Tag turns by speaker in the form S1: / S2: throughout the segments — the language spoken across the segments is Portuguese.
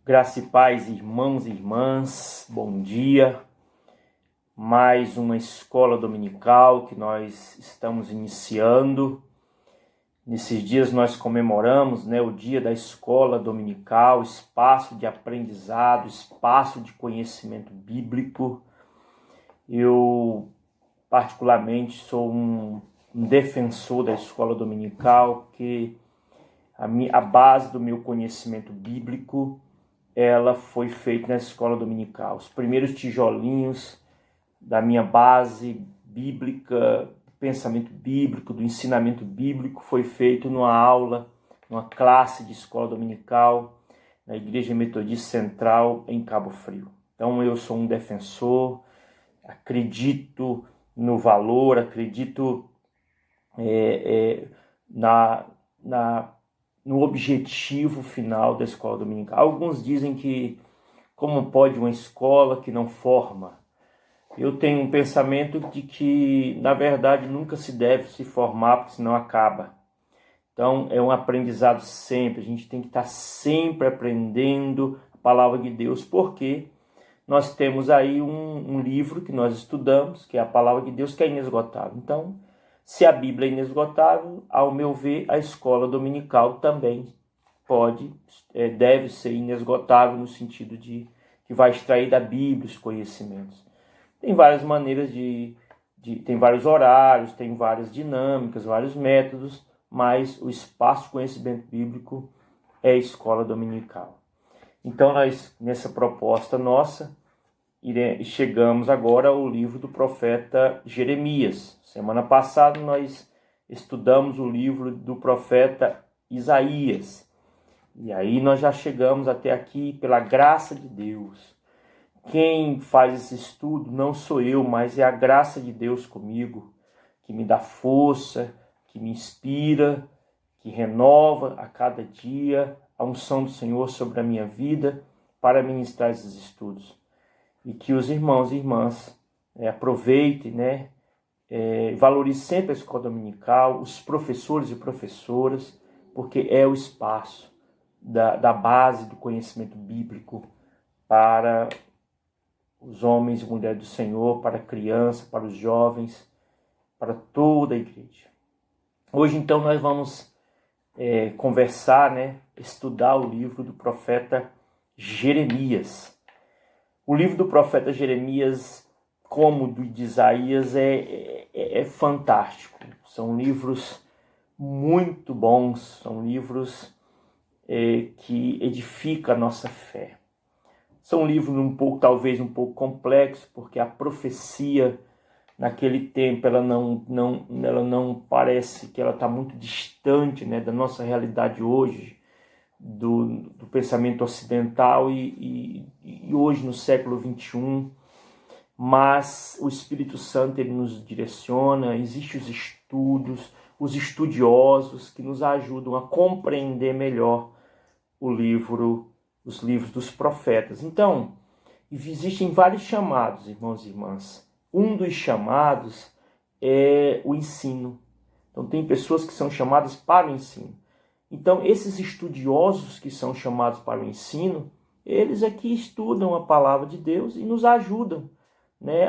S1: Graça e paz, irmãos e irmãs, bom dia. Mais uma escola dominical que nós estamos iniciando. Nesses dias nós comemoramos, o dia da escola dominical, espaço de aprendizado, espaço de conhecimento bíblico. Eu, particularmente, sou um defensor da escola dominical, que a base do meu conhecimento bíblico ela foi feita na escola dominical. Os primeiros tijolinhos da minha base bíblica, do pensamento bíblico, do ensinamento bíblico, foi feito numa aula, numa classe de escola dominical, na Igreja Metodista Central, em Cabo Frio. Então eu sou um defensor, acredito no valor, acredito no objetivo final da escola dominical. Alguns dizem que como pode uma escola que não forma? Eu tenho um pensamento de que, na verdade, nunca se deve se formar, porque senão acaba. Então, é um aprendizado sempre. A gente tem que estar sempre aprendendo a palavra de Deus, porque nós temos aí um livro que nós estudamos, que é a palavra de Deus, que é inesgotável. Então, se a Bíblia é inesgotável, ao meu ver, a escola dominical também deve ser inesgotável, no sentido de que vai extrair da Bíblia os conhecimentos. Tem várias maneiras tem vários horários, tem várias dinâmicas, vários métodos, mas o espaço de conhecimento bíblico é a escola dominical. Então, nós, nessa proposta nossa, chegamos agora ao livro do profeta Jeremias. Semana passada nós estudamos o livro do profeta Isaías. E aí nós já chegamos até aqui pela graça de Deus. Quem faz esse estudo não sou eu, mas é a graça de Deus comigo, que me dá força, que me inspira, que renova a cada dia a unção do Senhor sobre a minha vida para ministrar esses estudos. E que os irmãos e irmãs aproveitem, valorizem sempre a escola dominical, os professores e professoras, porque é o espaço da base do conhecimento bíblico para os homens e mulheres do Senhor, para a criança, para os jovens, para toda a igreja. Hoje, então, nós vamos conversar, estudar o livro do profeta Jeremias. O livro do profeta Jeremias, como o de Isaías, é fantástico. São livros muito bons, são livros que edificam a nossa fé. São livros talvez um pouco complexos, porque a profecia naquele tempo ela não parece que ela está muito distante, da nossa realidade hoje, do pensamento ocidental e hoje no século XXI, mas o Espírito Santo ele nos direciona. Existem os estudos, os estudiosos que nos ajudam a compreender melhor os livros dos profetas. Então, existem vários chamados, irmãos e irmãs. Um dos chamados é o ensino. Então, tem pessoas que são chamadas para o ensino. Então, esses estudiosos que são chamados para o ensino, eles aqui estudam a palavra de Deus e nos ajudam,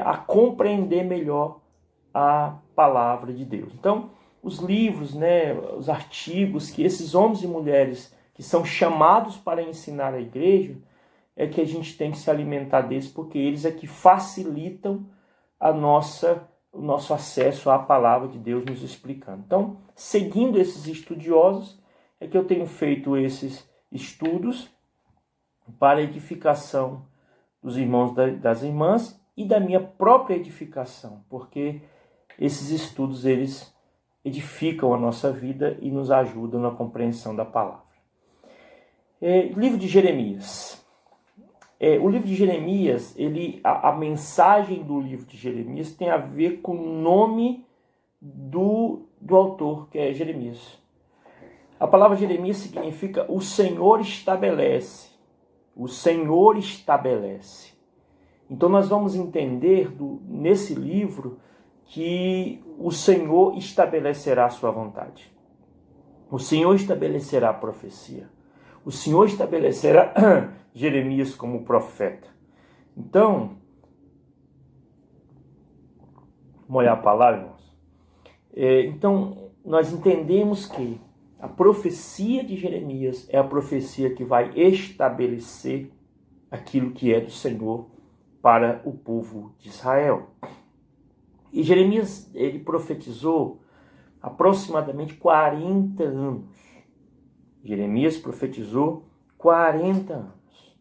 S1: a compreender melhor a palavra de Deus. Então, os livros, os artigos que esses homens e mulheres que são chamados para ensinar a igreja, é que a gente tem que se alimentar deles, porque eles é que facilitam o nosso acesso à palavra de Deus nos explicando. Então, seguindo esses estudiosos, é que eu tenho feito esses estudos para a edificação dos irmãos das irmãs e da minha própria edificação, porque esses estudos eles edificam a nossa vida e nos ajudam na compreensão da palavra. Livro de Jeremias. O livro de Jeremias, a mensagem do livro de Jeremias tem a ver com o nome do autor, que é Jeremias. A palavra Jeremias significa o Senhor estabelece. O Senhor estabelece. Então nós vamos entender nesse livro que o Senhor estabelecerá a sua vontade. O Senhor estabelecerá a profecia. o Senhor estabelecerá Jeremias como profeta. Então, vamos olhar a palavra, irmãos. Então, nós entendemos que a profecia de Jeremias é a profecia que vai estabelecer aquilo que é do Senhor para o povo de Israel. E Jeremias, ele profetizou aproximadamente 40 anos. Jeremias profetizou 40 anos.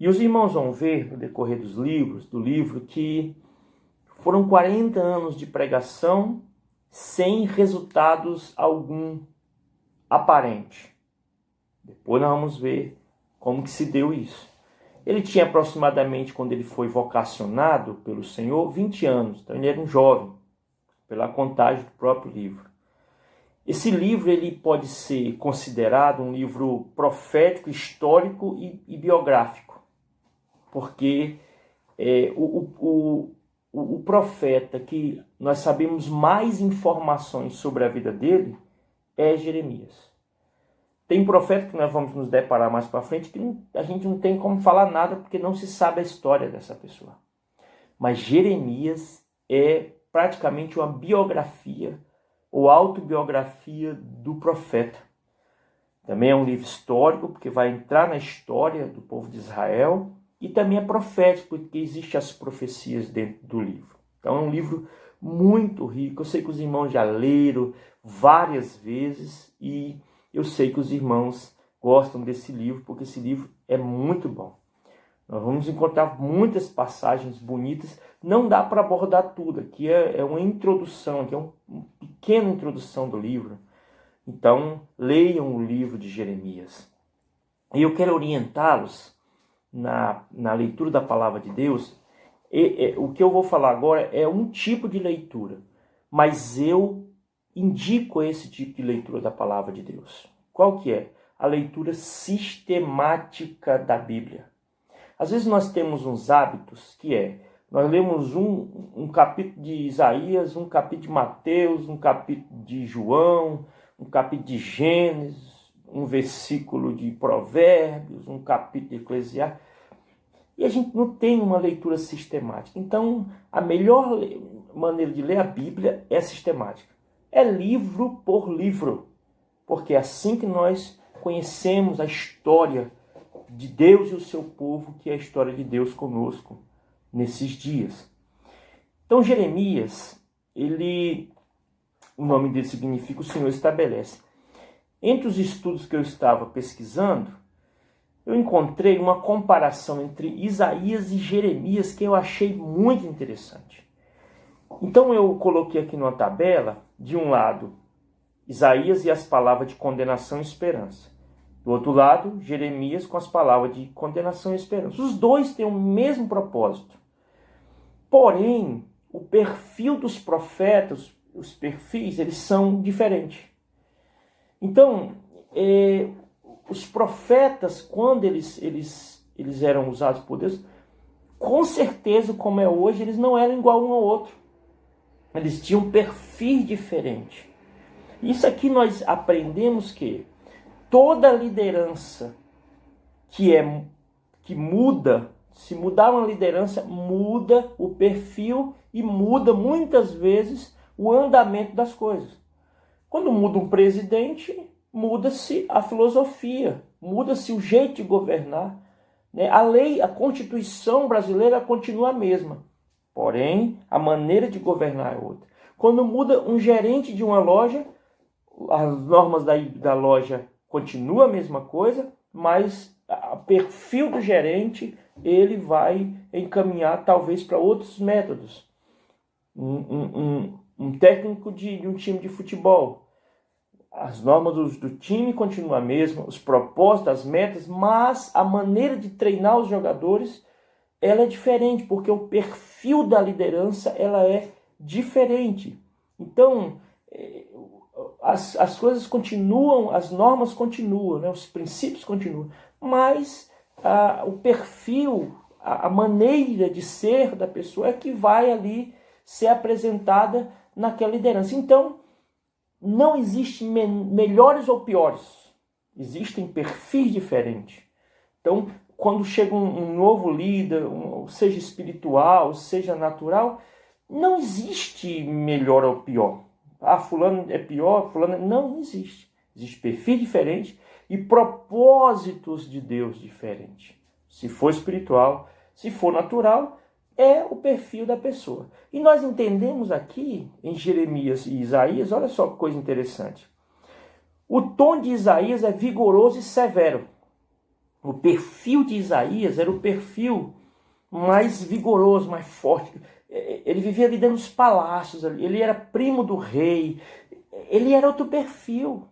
S1: E os irmãos vão ver no decorrer do livro, que foram 40 anos de pregação sem resultados algum aparente. Depois nós vamos ver como que se deu isso. Ele tinha aproximadamente, quando ele foi vocacionado pelo Senhor, 20 anos. Então ele era um jovem, pela contagem do próprio livro. Esse livro ele pode ser considerado um livro profético, histórico e biográfico. Porque o profeta que nós sabemos mais informações sobre a vida dele é Jeremias. Tem profeta que nós vamos nos deparar mais para frente que a gente não tem como falar nada porque não se sabe a história dessa pessoa. Mas Jeremias é praticamente uma biografia ou autobiografia do profeta. Também é um livro histórico porque vai entrar na história do povo de Israel e também é profético porque existem as profecias dentro do livro. Então é um livro muito rico. Eu sei que os irmãos já leram várias vezes e eu sei que os irmãos gostam desse livro, porque esse livro é muito bom. Nós vamos encontrar muitas passagens bonitas. Não dá para abordar tudo. Aqui é uma introdução, aqui é uma pequena introdução do livro. Então, leiam o livro de Jeremias. E eu quero orientá-los na leitura da palavra de Deus. O que eu vou falar agora é um tipo de leitura, mas eu indico esse tipo de leitura da palavra de Deus. Qual que é? A leitura sistemática da Bíblia. Às vezes nós temos uns hábitos que nós lemos um capítulo de Isaías, um capítulo de Mateus, um capítulo de João, um capítulo de Gênesis, um versículo de Provérbios, um capítulo de Eclesiastes. E a gente não tem uma leitura sistemática. Então, a melhor maneira de ler a Bíblia é sistemática. É livro por livro, porque é assim que nós conhecemos a história de Deus e o seu povo, que é a história de Deus conosco nesses dias. Então Jeremias, o nome dele significa o Senhor estabelece. Entre os estudos que eu estava pesquisando, eu encontrei uma comparação entre Isaías e Jeremias que eu achei muito interessante. Então eu coloquei aqui numa tabela, de um lado, Isaías e as palavras de condenação e esperança. Do outro lado, Jeremias com as palavras de condenação e esperança. Os dois têm o mesmo propósito. Porém, o perfil dos profetas, os perfis, eles são diferentes. Então, os profetas, quando eles eram usados por Deus, com certeza, como é hoje, eles não eram igual um ao outro. Eles tinham um perfil diferente. Isso aqui nós aprendemos que toda liderança que muda, se mudar uma liderança, muda o perfil e muda muitas vezes o andamento das coisas. Quando muda um presidente, muda-se a filosofia, muda-se o jeito de governar. A lei, a Constituição brasileira continua a mesma, porém a maneira de governar é outra. Quando muda um gerente de uma loja, as normas da loja continuam a mesma coisa, mas o perfil do gerente ele vai encaminhar talvez para outros métodos. Um técnico de um time de futebol, as normas do time continuam a mesma, os propósitos, as metas, mas a maneira de treinar os jogadores ela é diferente, porque o perfil da liderança ela é diferente. Então, as coisas continuam, as normas continuam, né? Os princípios continuam, mas o perfil, a maneira de ser da pessoa é que vai ali ser apresentada naquela liderança. Então, não existe melhores ou piores. Existem perfis diferentes. Então, quando chega um novo líder, seja espiritual, seja natural, não existe melhor ou pior. Ah, fulano é pior, fulano... Não existe. Existe perfil diferente e propósitos de Deus diferentes. Se for espiritual, se for natural, é o perfil da pessoa. E nós entendemos aqui, em Jeremias e Isaías, olha só que coisa interessante. O tom de Isaías é vigoroso e severo. O perfil de Isaías era o perfil mais vigoroso, mais forte. Ele vivia ali dentro dos palácios, ele era primo do rei, ele era outro perfil.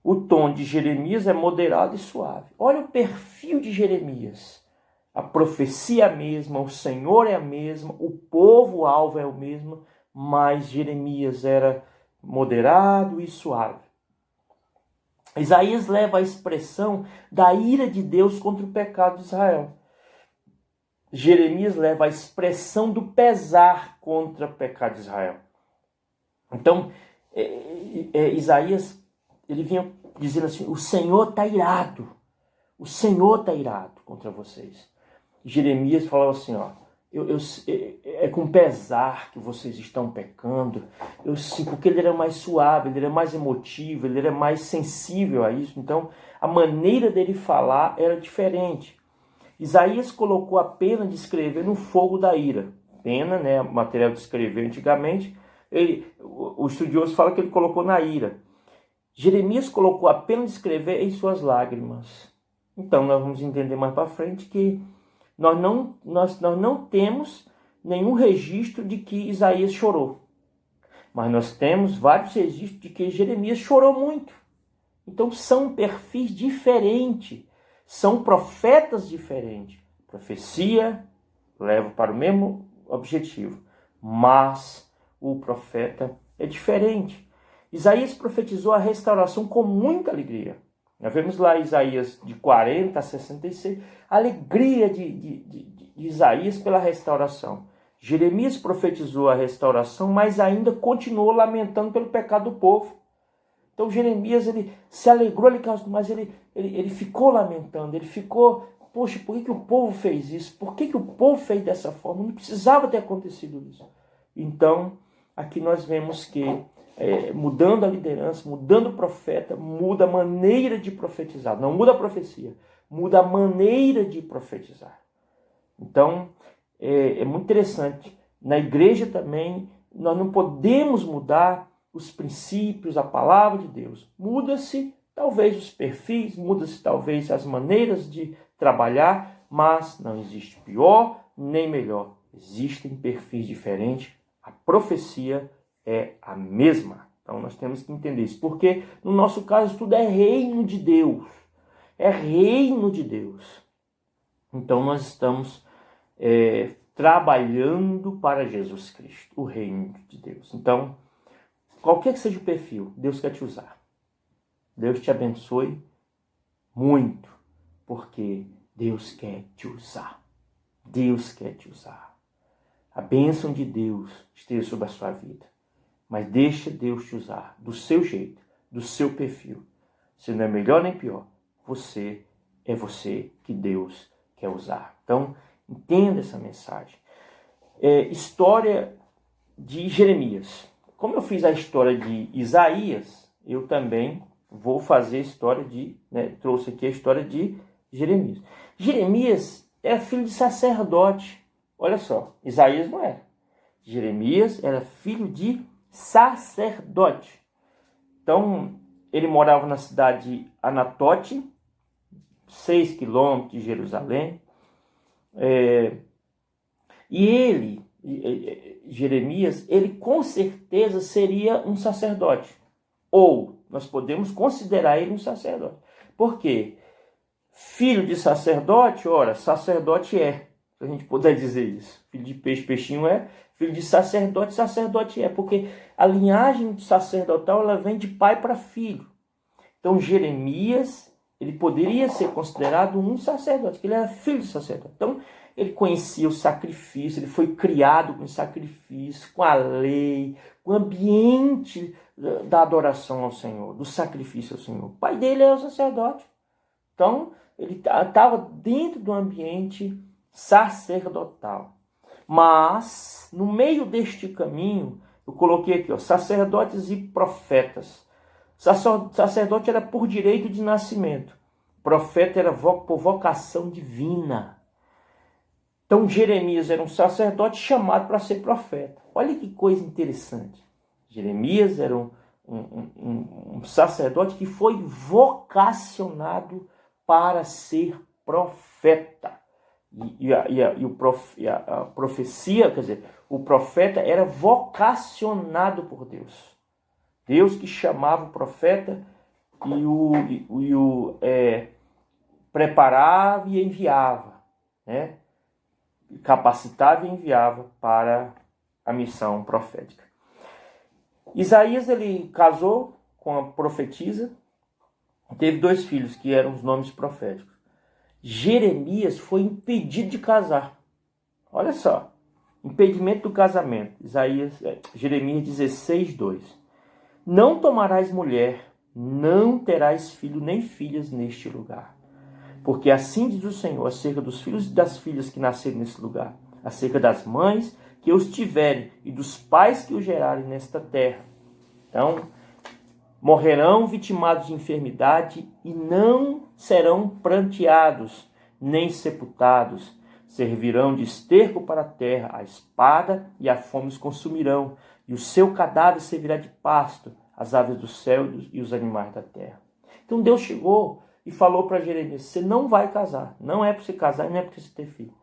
S1: O tom de Jeremias é moderado e suave. Olha o perfil de Jeremias. A profecia é a mesma, o Senhor é a mesma, o povo-alvo é o mesmo, mas Jeremias era moderado e suave. Isaías leva a expressão da ira de Deus contra o pecado de Israel. Jeremias leva a expressão do pesar contra o pecado de Israel. Então, Isaías, ele vinha dizendo assim, o Senhor está irado. O Senhor está irado contra vocês. Jeremias falava assim, ó, é com pesar que vocês estão pecando. Porque ele era mais suave, ele era mais emotivo, ele era mais sensível a isso. Então, a maneira dele falar era diferente. Isaías colocou a pena de escrever no fogo da ira. Pena, né, material de escrever antigamente. O estudioso fala que ele colocou na ira. Jeremias colocou a pena de escrever em suas lágrimas. Então, nós vamos entender mais para frente que nós não temos nenhum registro de que Isaías chorou. Mas nós temos vários registros de que Jeremias chorou muito. Então são perfis diferentes. São profetas diferentes. Profecia leva para o mesmo objetivo. Mas o profeta é diferente. Isaías profetizou a restauração com muita alegria. Nós vemos lá Isaías de 40 a 66, a alegria de Isaías pela restauração. Jeremias profetizou a restauração, mas ainda continuou lamentando pelo pecado do povo. Então Jeremias ele se alegrou, mas ele ficou lamentando, ele ficou, poxa, por que o povo fez isso? Por que o povo fez dessa forma? Não precisava ter acontecido isso. Então, aqui nós vemos que mudando a liderança, mudando o profeta, muda a maneira de profetizar. Não muda a profecia, muda a maneira de profetizar. Então, é muito interessante. Na igreja também, nós não podemos mudar os princípios, a palavra de Deus. Muda-se, talvez, os perfis, muda-se, talvez, as maneiras de trabalhar, mas não existe pior nem melhor. Existem perfis diferentes. A profecia é a mesma. Então nós temos que entender isso. Porque no nosso caso tudo é reino de Deus. É reino de Deus. Então nós estamos trabalhando para Jesus Cristo, o reino de Deus. Então, qualquer que seja o perfil, Deus quer te usar. Deus te abençoe muito. Porque Deus quer te usar. Deus quer te usar. A bênção de Deus esteja sobre a sua vida. Mas deixa Deus te usar do seu jeito, do seu perfil. Você não é melhor nem pior. Você é você que Deus quer usar. Então, entenda essa mensagem. História de Jeremias. Como eu fiz a história de Isaías, eu também vou fazer a história trouxe aqui a história de Jeremias. Jeremias era filho de sacerdote. Olha só, Isaías não era. Jeremias era filho de sacerdote. Então, ele morava na cidade de Anatote, 6 quilômetros de Jerusalém. E Jeremias, ele com certeza seria um sacerdote. Ou nós podemos considerar ele um sacerdote. Por quê? Filho de sacerdote, ora, sacerdote é. Se a gente puder dizer isso. Filho de peixe, peixinho é. Filho de sacerdote, sacerdote é. Porque a linhagem sacerdotal ela vem de pai para filho. Então Jeremias ele poderia ser considerado um sacerdote, porque ele era filho de sacerdote. Então, ele conhecia o sacrifício, ele foi criado com sacrifício, com a lei, com o ambiente da adoração ao Senhor, do sacrifício ao Senhor. O pai dele era o sacerdote. Então, ele estava dentro do ambiente sacerdotal. Mas, no meio deste caminho, eu coloquei aqui, sacerdotes e profetas. Sacerdote era por direito de nascimento. Profeta era por vocação divina. Então, Jeremias era um sacerdote chamado para ser profeta. Olha que coisa interessante. Jeremias era um sacerdote que foi vocacionado para ser profeta. E a profecia, quer dizer, o profeta era vocacionado por Deus. Deus que chamava o profeta e o preparava e enviava, né? Capacitava e enviava para a missão profética. Isaías, ele casou com a profetisa, teve 2 filhos que eram os nomes proféticos. Jeremias foi impedido de casar. Olha só, impedimento do casamento. Jeremias 16, 2. Não tomarás mulher, não terás filho nem filhas neste lugar. Porque assim diz o Senhor acerca dos filhos e das filhas que nascerem nesse lugar, acerca das mães que os tiverem e dos pais que os gerarem nesta terra. Então, morrerão vitimados de enfermidade e não serão pranteados, nem sepultados. Servirão de esterco para a terra, a espada e a fome os consumirão, e o seu cadáver servirá de pasto, as aves do céu e os animais da terra. Então Deus chegou e falou para Jeremias, você não vai casar, não é para você casar e não é para você ter filho.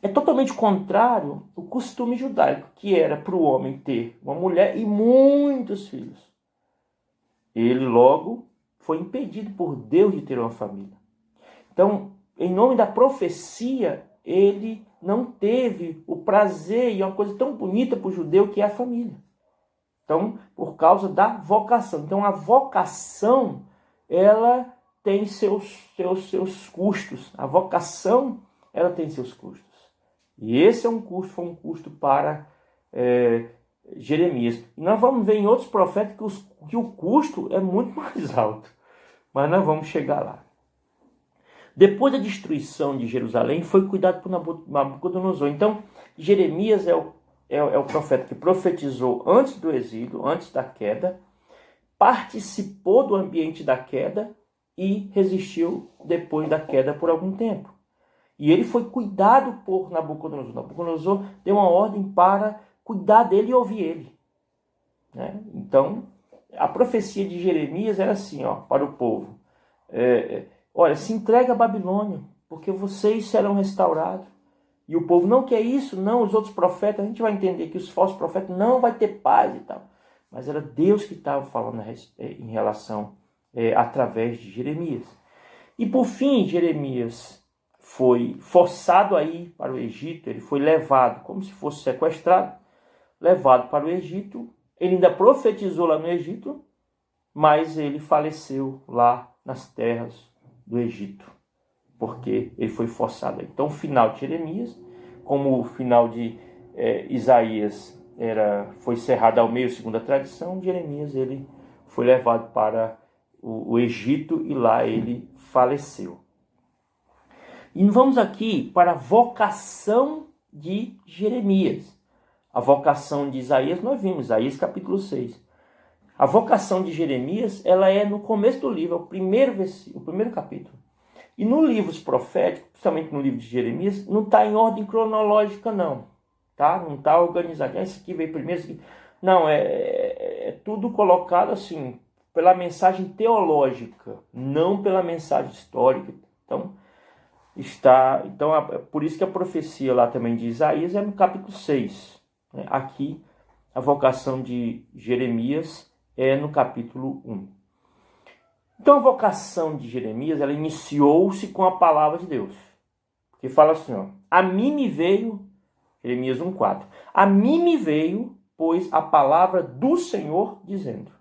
S1: É totalmente contrário ao costume judaico, que era para o homem ter uma mulher e muitos filhos. Ele logo foi impedido por Deus de ter uma família. Então, em nome da profecia, ele não teve o prazer e uma coisa tão bonita para o judeu que é a família. Então, por causa da vocação. Então, a vocação, ela tem seus custos. A vocação, ela tem seus custos. E esse foi um custo para Jeremias. E nós vamos ver em outros profetas que o custo é muito mais alto. Mas nós vamos chegar lá. Depois da destruição de Jerusalém, foi cuidado por Nabucodonosor. Então, Jeremias é o profeta que profetizou antes do exílio, antes da queda, participou do ambiente da queda e resistiu depois da queda por algum tempo. E ele foi cuidado por Nabucodonosor. Nabucodonosor deu uma ordem para cuidar dele e ouvir ele. Né? Então, a profecia de Jeremias era assim, para o povo. Olha, se entrega à Babilônia, porque vocês serão restaurados. E o povo, não quer isso, não, os outros profetas, a gente vai entender que os falsos profetas não vai ter paz e tal. Mas era Deus que estava falando em relação, através de Jeremias. E por fim, Jeremias foi forçado a ir para o Egito, ele foi levado, como se fosse sequestrado, levado para o Egito. Ele ainda profetizou lá no Egito, mas ele faleceu lá nas terras do Egito, porque ele foi forçado. Então, o final de Jeremias, como o final de Isaías foi cerrado ao meio, segundo a tradição, Jeremias ele foi levado para o Egito e lá ele faleceu. E vamos aqui para a vocação de Jeremias. A vocação de Isaías, nós vimos, Isaías capítulo 6. A vocação de Jeremias, ela é no começo do livro, o primeiro capítulo. E no livro profético, principalmente no livro de Jeremias, não está em ordem cronológica, não. Tá? Não está organizado. Esse aqui veio primeiro, esse aqui. Não, é tudo colocado assim, pela mensagem teológica, não pela mensagem histórica. Então, por isso que a profecia lá também de Isaías é no capítulo 6. Né? Aqui, a vocação de Jeremias é no capítulo 1. Então, a vocação de Jeremias, ela iniciou-se com a palavra de Deus. Porque fala assim, a mim me veio, Jeremias 1,4. A mim me veio, pois, a palavra do Senhor, dizendo: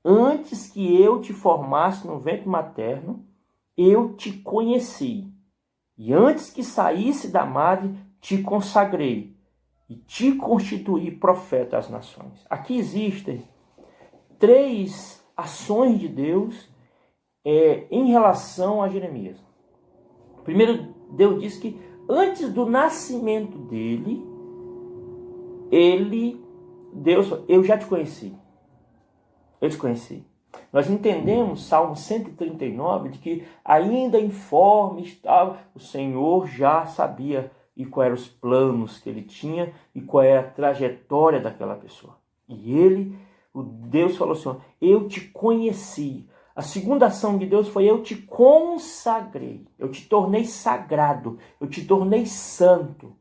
S1: antes que eu te formasse no ventre materno, eu te conheci, e antes que saísse da madre, te consagrei, e te constituí profeta às nações. Aqui existem 3 ações de Deus em relação a Jeremias. Primeiro, Deus diz que antes do nascimento dele, Deus falou, eu já te conheci. Eu te conheci. Nós entendemos, Salmo 139, de que ainda informe estava, o Senhor já sabia e quais eram os planos que ele tinha e qual era a trajetória daquela pessoa. E Deus falou assim, eu te conheci. A segunda ação de Deus foi, eu te consagrei, eu te tornei sagrado, eu te tornei santo.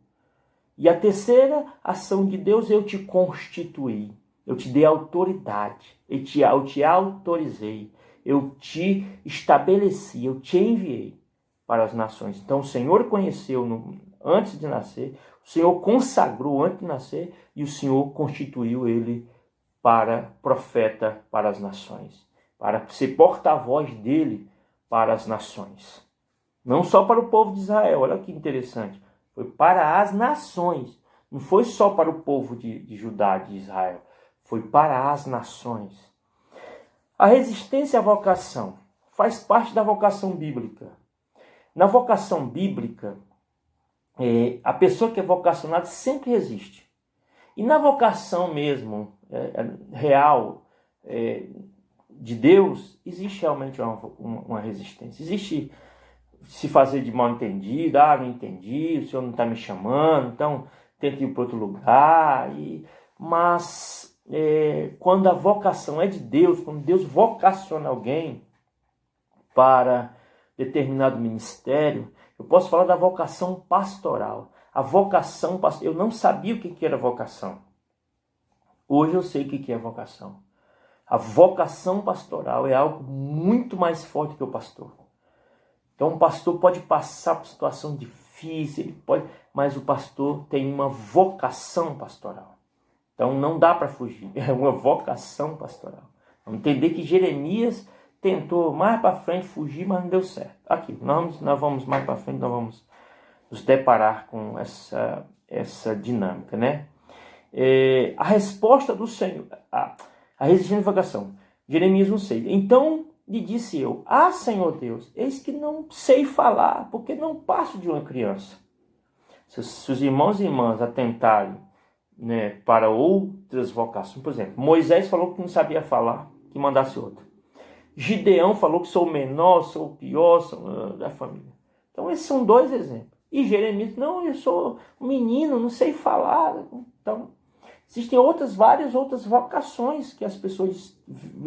S1: E a terceira ação de Deus, eu te constituí, eu te dei autoridade, eu te autorizei, eu te estabeleci, eu te enviei para as nações. Então o Senhor conheceu antes de nascer, o Senhor consagrou antes de nascer e o Senhor constituiu ele para profeta para as nações, para ser porta-voz dele para as nações. Não só para o povo de Israel, olha que interessante. Foi para as nações. Não foi só para o povo de Judá, de Israel. Foi para as nações. A resistência à vocação faz parte da vocação bíblica. Na vocação bíblica, a pessoa que é vocacionada sempre resiste. E na vocação mesmo, real, de Deus, existe realmente uma resistência. Existe se fazer de mal entendido, não entendi, o Senhor não está me chamando, então tenta ir para outro lugar. Mas quando a vocação é de Deus, quando Deus vocaciona alguém para determinado ministério, eu posso falar da vocação pastoral. A vocação pastoral, eu não sabia o que era vocação. Hoje eu sei o que é vocação. A vocação pastoral é algo muito mais forte que o pastor. Então o pastor pode passar por situação difícil, mas o pastor tem uma vocação pastoral. Então não dá para fugir, é uma vocação pastoral. Vamos entender que Jeremias tentou mais para frente fugir, mas não deu certo. Aqui, nós vamos mais para frente, nós vamos nos deparar com essa dinâmica, né? A resposta do Senhor, a resistência à vocação, Jeremias 1,6. Então lhe disse eu, Senhor Deus, eis que não sei falar, porque não passo de uma criança. Se os irmãos e irmãs atentarem, né, para outras vocações, por exemplo, Moisés falou que não sabia falar, que mandasse outro. Gideão falou que sou o menor, sou o pior, sou da família. Então esses são 2 exemplos. E Jeremias, não, eu sou um menino, não sei falar. Então existem várias outras vocações que as pessoas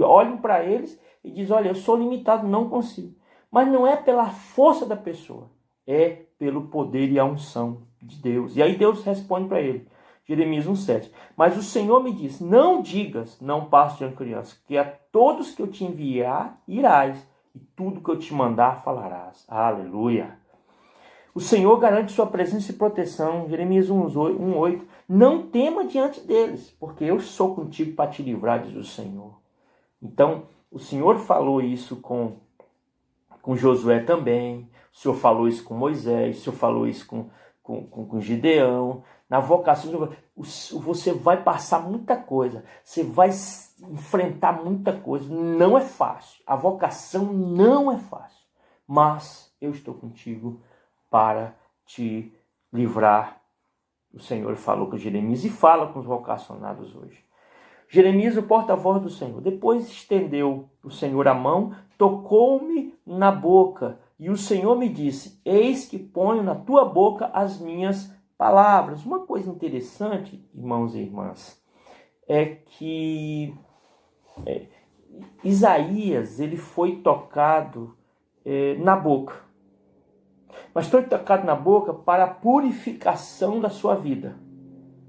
S1: olham para eles e dizem, olha, eu sou limitado, não consigo. Mas não é pela força da pessoa, é pelo poder e a unção de Deus. E aí Deus responde para ele, Jeremias 1,7. Mas o Senhor me disse, não digas, não passo de uma criança, que a todos que eu te enviar irás, e tudo que eu te mandar falarás. Aleluia. O Senhor garante sua presença e proteção. Jeremias 1,8. Não tema diante deles, porque eu sou contigo para te livrar, diz o Senhor. Então, o Senhor falou isso com Josué também. O Senhor falou isso com Moisés. O Senhor falou isso com Gideão. Na vocação, você vai passar muita coisa. Você vai enfrentar muita coisa. Não é fácil. A vocação não é fácil. Mas eu estou contigo para te livrar. O Senhor falou com Jeremias e fala com os vocacionados hoje. Jeremias, o porta-voz do Senhor. Depois estendeu o Senhor a mão, tocou-me na boca, e o Senhor me disse, eis que ponho na tua boca as minhas palavras. Uma coisa interessante, irmãos e irmãs, é que Isaías, ele foi tocado na boca. Mas foi tocado na boca para a purificação da sua vida.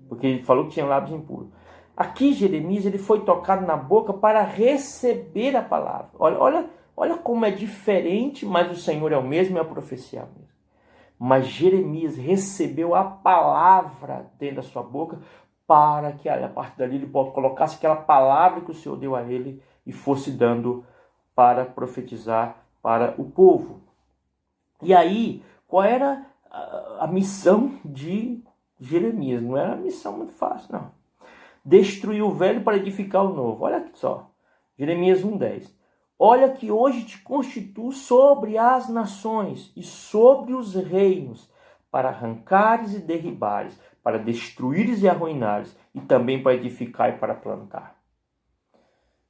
S1: Porque ele falou que tinha lábios impuros. Aqui, Jeremias, ele foi tocado na boca para receber a palavra. Olha como é diferente, mas o Senhor é o mesmo e a profecia é a mesma. Mas Jeremias recebeu a palavra dentro da sua boca para que a partir dali ele colocasse aquela palavra que o Senhor deu a ele e fosse dando para profetizar para o povo. E aí, qual era a missão de Jeremias? Não era uma missão muito fácil, não. Destruir o velho para edificar o novo. Olha aqui só, Jeremias 1:10. Olha que hoje te constituo sobre as nações e sobre os reinos, para arrancares e derribares, para destruires e arruinares, e também para edificar e para plantar.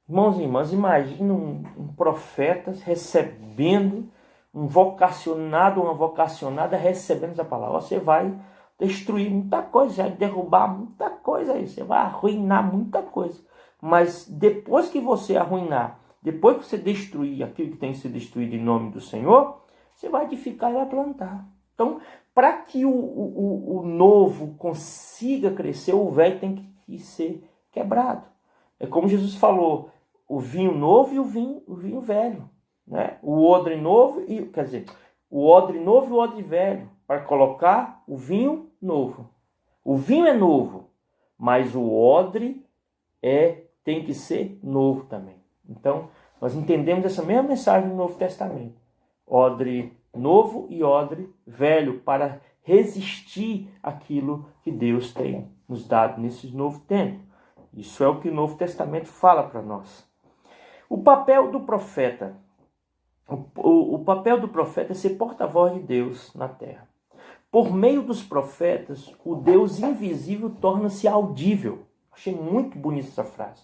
S1: Irmãos e irmãs, imagina um profeta recebendo, um vocacionado, uma vocacionada recebendo essa palavra. Você vai destruir muita coisa, vai derrubar muita coisa aí, você vai arruinar muita coisa. Mas depois que você arruinar, depois que você destruir aquilo que tem que ser destruído em nome do Senhor, você vai edificar e vai plantar. Então, para que o novo consiga crescer, o velho tem que ser quebrado. É como Jesus falou, o vinho novo e o vinho velho, né? O odre novo e o odre velho, para colocar o vinho novo. O vinho é novo, mas o odre tem que ser novo também. Então, nós entendemos essa mesma mensagem no Novo Testamento. Odre novo e odre velho, para resistir àquilo que Deus tem nos dado nesse novo tempo. Isso é o que o Novo Testamento fala para nós. O papel do profeta. O papel do profeta é ser porta-voz de Deus na terra. Por meio dos profetas, o Deus invisível torna-se audível. Achei muito bonita essa frase.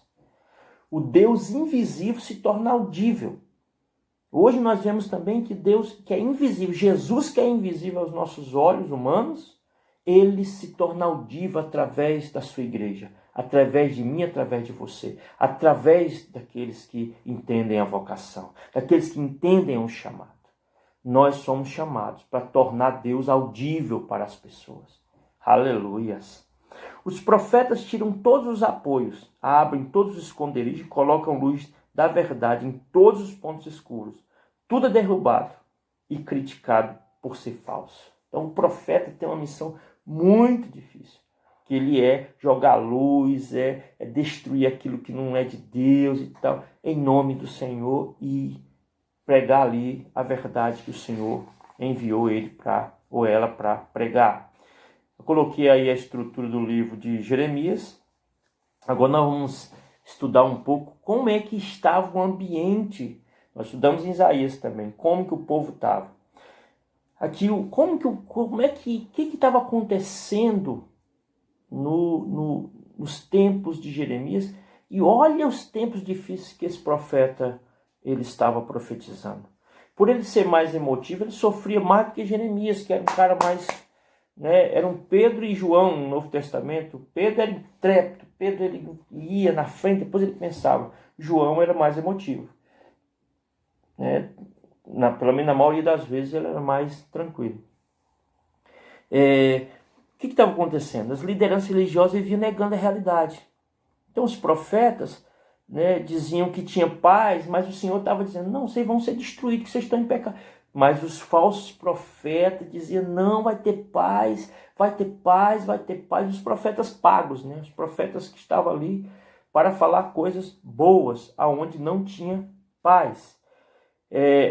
S1: O Deus invisível se torna audível. Hoje nós vemos também que Deus, que é invisível, Jesus que é invisível aos nossos olhos humanos, ele se torna audível através da sua igreja, através de mim, através de você, através daqueles que entendem a vocação, daqueles que entendem o chamado. Nós somos chamados para tornar Deus audível para as pessoas. Aleluias! Os profetas tiram todos os apoios, abrem todos os esconderijos e colocam luz da verdade em todos os pontos escuros. Tudo é derrubado e criticado por ser falso. Então o profeta tem uma missão muito difícil, que ele é jogar luz, é destruir aquilo que não é de Deus e tal, em nome do Senhor, e pregar ali a verdade que o Senhor enviou ele ou ela para pregar. Eu coloquei aí a estrutura do livro de Jeremias. Agora nós vamos estudar um pouco como é que estava o ambiente. Nós estudamos em Isaías também, como que o povo estava. Aqui, o que estava acontecendo nos tempos de Jeremias, e olha os tempos difíceis que esse profeta ele estava profetizando. Por ele ser mais emotivo, ele sofria mais do que Jeremias, que era um cara mais, né, eram Pedro e João no Novo Testamento. Pedro era intrépido, Pedro ele ia na frente, depois ele pensava. João era mais emotivo, né? Pelo menos na maioria das vezes ele era mais tranquilo. O que estava acontecendo? As lideranças religiosas viviam negando a realidade. Então os profetas, né, diziam que tinha paz, mas o Senhor estava dizendo, não, vocês vão ser destruídos, que vocês estão em pecado. Mas os falsos profetas diziam, não, vai ter paz, vai ter paz, vai ter paz. Os profetas pagos, né, os profetas que estavam ali para falar coisas boas, aonde não tinha paz.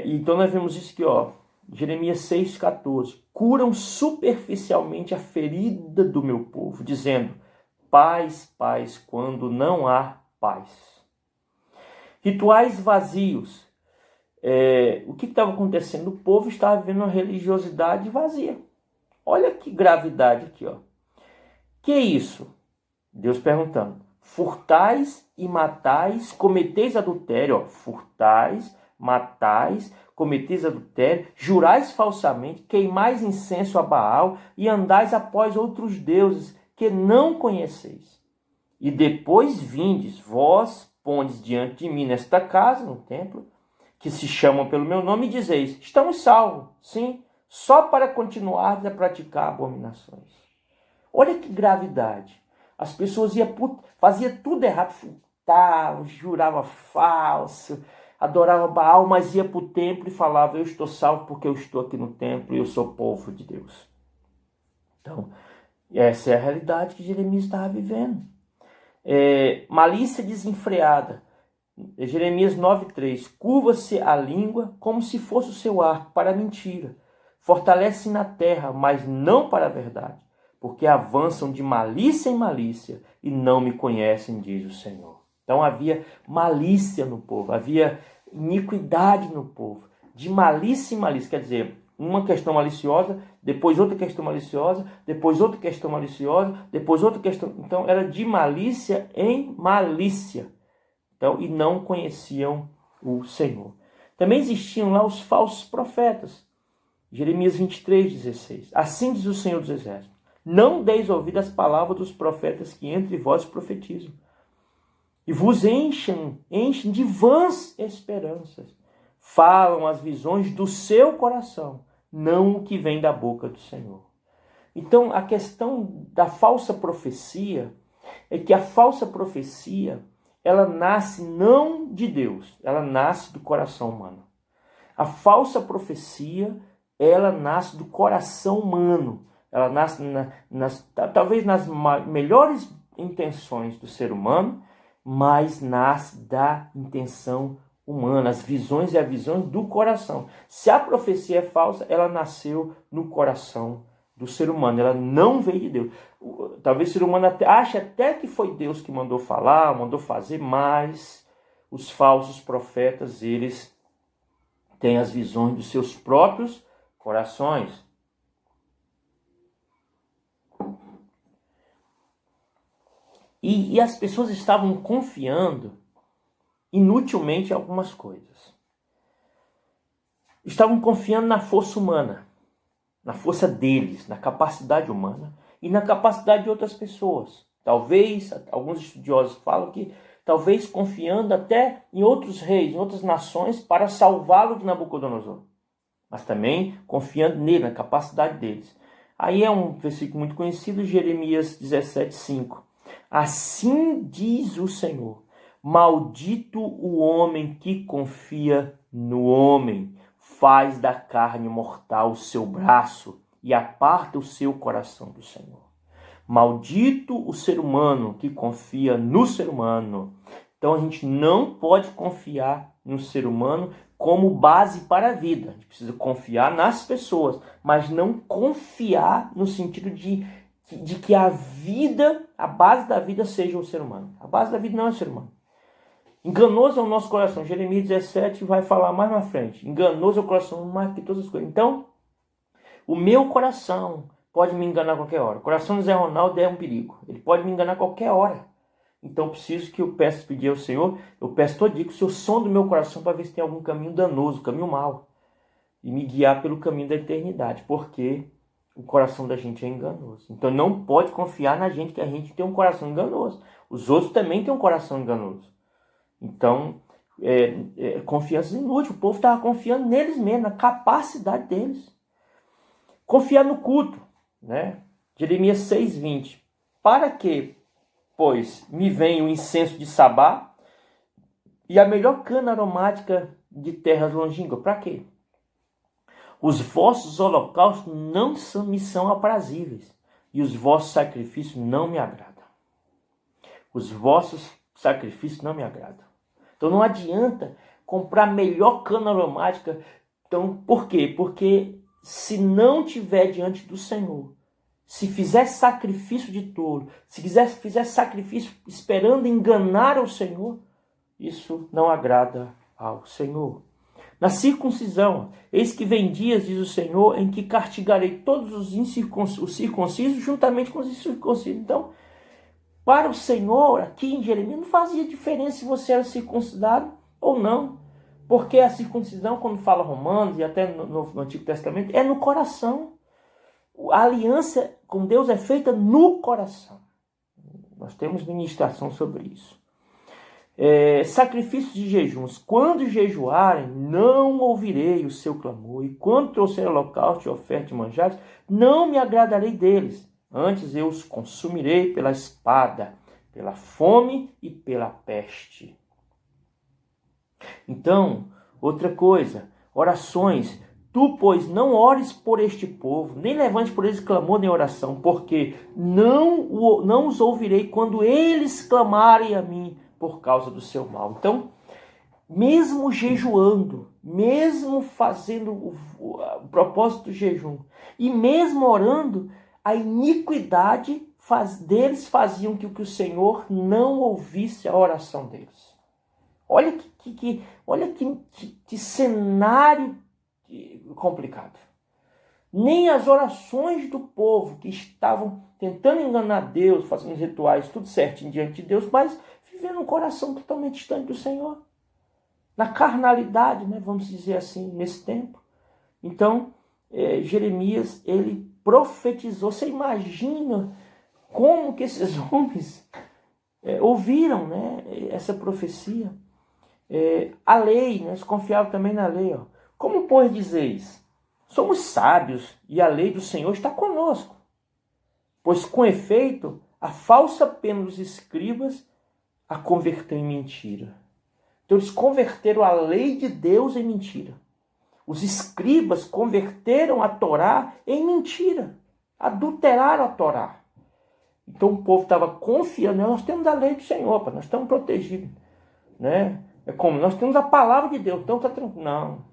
S1: Então nós vemos isso aqui, ó, Jeremias 6,14. Curam superficialmente a ferida do meu povo, dizendo, paz, paz, quando não há paz. Rituais vazios. O que estava acontecendo? O povo estava vivendo uma religiosidade vazia. Olha que gravidade aqui, ó. Que é isso? Deus perguntando. Furtais e matais, cometeis adultério, ó. Furtais, matais, cometeis adultério, jurais falsamente, queimais incenso a Baal e andais após outros deuses que não conheceis. E depois vindes, vós pondes diante de mim nesta casa, no templo, que se chamam pelo meu nome, e dizeis, estamos salvos, sim, só para continuar a praticar abominações. Olha que gravidade. As pessoas faziam tudo errado, furtavam, juravam falso, adorava Baal, mas ia para o templo e falava, eu estou salvo porque eu estou aqui no templo e eu sou povo de Deus. Então, essa é a realidade que Jeremias estava vivendo. Malícia desenfreada. Jeremias 9,3. Curva-se a língua como se fosse o seu arco para a mentira. fortalecem na terra, mas não para a verdade, porque avançam de malícia em malícia e não me conhecem, diz o Senhor. Então havia malícia no povo, havia iniquidade no povo, de malícia em malícia, quer dizer, uma questão maliciosa, depois outra questão maliciosa, depois outra questão maliciosa, depois outra questão. Então era de malícia em malícia. Então, e não conheciam o Senhor. Também existiam lá os falsos profetas. Jeremias 23:16. Assim diz o Senhor dos Exércitos: não deis ouvido às palavras dos profetas que entre vós profetizam, e vos enchem de vãs esperanças. Falam as visões do seu coração, não o que vem da boca do Senhor. Então, a questão da falsa profecia é que a falsa profecia, ela nasce não de Deus, ela nasce do coração humano. A falsa profecia, ela nasce do coração humano. Ela nasce talvez nas melhores intenções do ser humano, mas nasce da intenção humana, as visões e a visão do coração. Se a profecia é falsa, ela nasceu no coração do ser humano, ela não veio de Deus. Talvez o ser humano ache até que foi Deus que mandou falar, mandou fazer, mas os falsos profetas, eles têm as visões dos seus próprios corações. E as pessoas estavam confiando inutilmente em algumas coisas. Estavam confiando na força humana, na força deles, na capacidade humana e na capacidade de outras pessoas. Talvez, alguns estudiosos falam que talvez confiando até em outros reis, em outras nações, para salvá-lo de Nabucodonosor. Mas também confiando nele, na capacidade deles. Aí é um versículo muito conhecido, Jeremias 17:5. Assim diz o Senhor: maldito o homem que confia no homem, faz da carne mortal o seu braço e aparta o seu coração do Senhor. Maldito o ser humano que confia no ser humano. Então a gente não pode confiar no ser humano como base para a vida. A gente precisa confiar nas pessoas, mas não confiar no sentido de que a vida, a base da vida seja o ser humano. A base da vida não é o ser humano. Enganoso é o nosso coração. Jeremias 17 vai falar mais na frente. Enganoso é o coração mais que todas as coisas. Então, o meu coração pode me enganar a qualquer hora. O coração do Zé Ronaldo é um perigo. Ele pode me enganar a qualquer hora. Então, preciso que eu pedir ao Senhor, eu peço todo dia que o Senhor sonde o meu coração para ver se tem algum caminho danoso, caminho mau. E me guiar pelo caminho da eternidade. Porque o coração da gente é enganoso. Então, não pode confiar na gente, que a gente tem um coração enganoso. Os outros também têm um coração enganoso. Então, confiança inútil. O povo estava confiando neles mesmos, na capacidade deles. Confiar no culto, né? Jeremias 6:20. Para que, pois, me vem o incenso de Sabá e a melhor cana aromática de terras longínquas? Para quê? Os vossos holocaustos não me são aprazíveis, e os vossos sacrifícios não me agradam. Os vossos sacrifícios não me agradam. Então não adianta comprar a melhor cana aromática. Então, por quê? Porque se não tiver diante do Senhor, se fizer sacrifício de tolo, se fizer sacrifício esperando enganar o Senhor, isso não agrada ao Senhor. Na circuncisão, eis que vem dias, diz o Senhor, em que castigarei todos os circuncisos juntamente com os incircuncisos. Então, para o Senhor, aqui em Jeremias, não fazia diferença se você era circuncidado ou não. Porque a circuncisão, quando fala Romanos e até no Antigo Testamento, é no coração. A aliança com Deus é feita no coração. Nós temos ministração sobre isso. Sacrifícios de jejuns. Quando jejuarem, não ouvirei o seu clamor. E quando trouxer holocausto e oferta de manjares, não me agradarei deles. Antes eu os consumirei pela espada, pela fome e pela peste. Então, outra coisa, orações. Tu, pois, não ores por este povo, nem levantes por eles clamor nem oração, porque não os ouvirei quando eles clamarem a mim por causa do seu mal. Então, mesmo jejuando, mesmo fazendo o propósito do jejum, e mesmo orando, a iniquidade deles faziam que o Senhor não ouvisse a oração deles. Olha que cenário complicado. Nem as orações do povo que estavam tentando enganar Deus, fazendo rituais, tudo certinho diante de Deus, mas vivendo um coração totalmente distante do Senhor. Na carnalidade, né, vamos dizer assim, nesse tempo. Então, Jeremias, ele profetizou. Você imagina como que esses homens ouviram, né, essa profecia? A lei, né, eles confiavam também na lei. Ó. Como, pois, dizeis? Somos sábios e a lei do Senhor está conosco. Pois, com efeito, a falsa pena dos escribas a converteu em mentira. Então, eles converteram a lei de Deus em mentira. Os escribas converteram a Torá em mentira. Adulteraram a Torá. Então, o povo estava confiando. Nós temos a lei do Senhor, nós estamos protegidos. Né? É como? Nós temos a palavra de Deus. Então, está tranquilo. Não.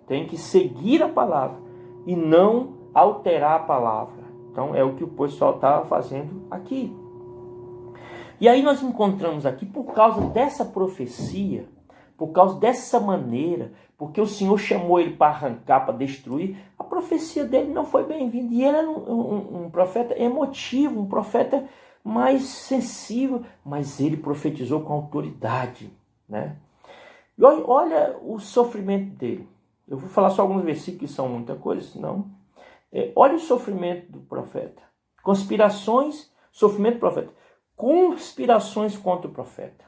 S1: Tem que seguir a palavra e não alterar a palavra. Então, é o que o pessoal estava fazendo aqui. E aí nós encontramos aqui, por causa dessa profecia, por causa dessa maneira, porque o Senhor chamou ele para arrancar, para destruir, a profecia dele não foi bem-vinda. E ele era um profeta emotivo, um profeta mais sensível, mas ele profetizou com autoridade. Né? E olha o sofrimento dele. Eu vou falar só alguns versículos que são muita coisa, senão... olha o sofrimento do profeta. Conspirações, sofrimento do profeta. Conspirações contra o profeta.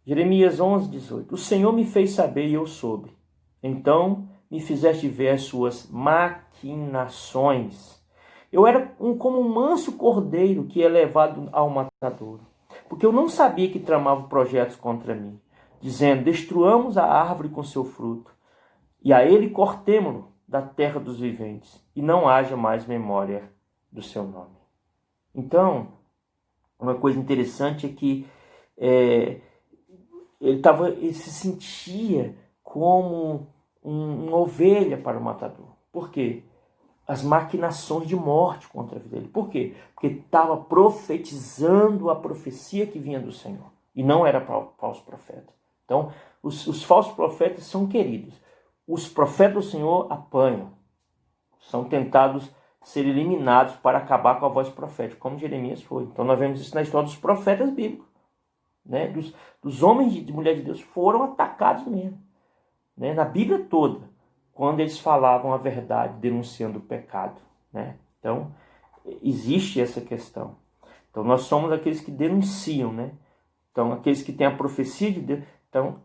S1: Jeremias 11, 18. O Senhor me fez saber e eu soube. Então me fizeste ver as suas maquinações. Eu era como um manso cordeiro que é levado ao matadouro. Porque eu não sabia que tramava projetos contra mim, dizendo, destruamos a árvore com seu fruto, e a ele cortemo-lo da terra dos viventes, e não haja mais memória do seu nome. Então, uma coisa interessante é que ele se sentia como uma ovelha para o matador. Por quê? As maquinações de morte contra a vida dele. Por quê? Porque estava profetizando a profecia que vinha do Senhor. E não era falso profeta. Então, os falsos profetas são queridos. Os profetas do Senhor apanham. São tentados ser eliminados para acabar com a voz profética, como Jeremias foi. Então, nós vemos isso na história dos profetas bíblicos. Né? Dos homens de mulher de Deus foram atacados mesmo. Né? Na Bíblia toda. Quando eles falavam a verdade, denunciando o pecado. Né? Então, existe essa questão. Então, nós somos aqueles que denunciam, né? Então, aqueles que têm a profecia de Deus. Então,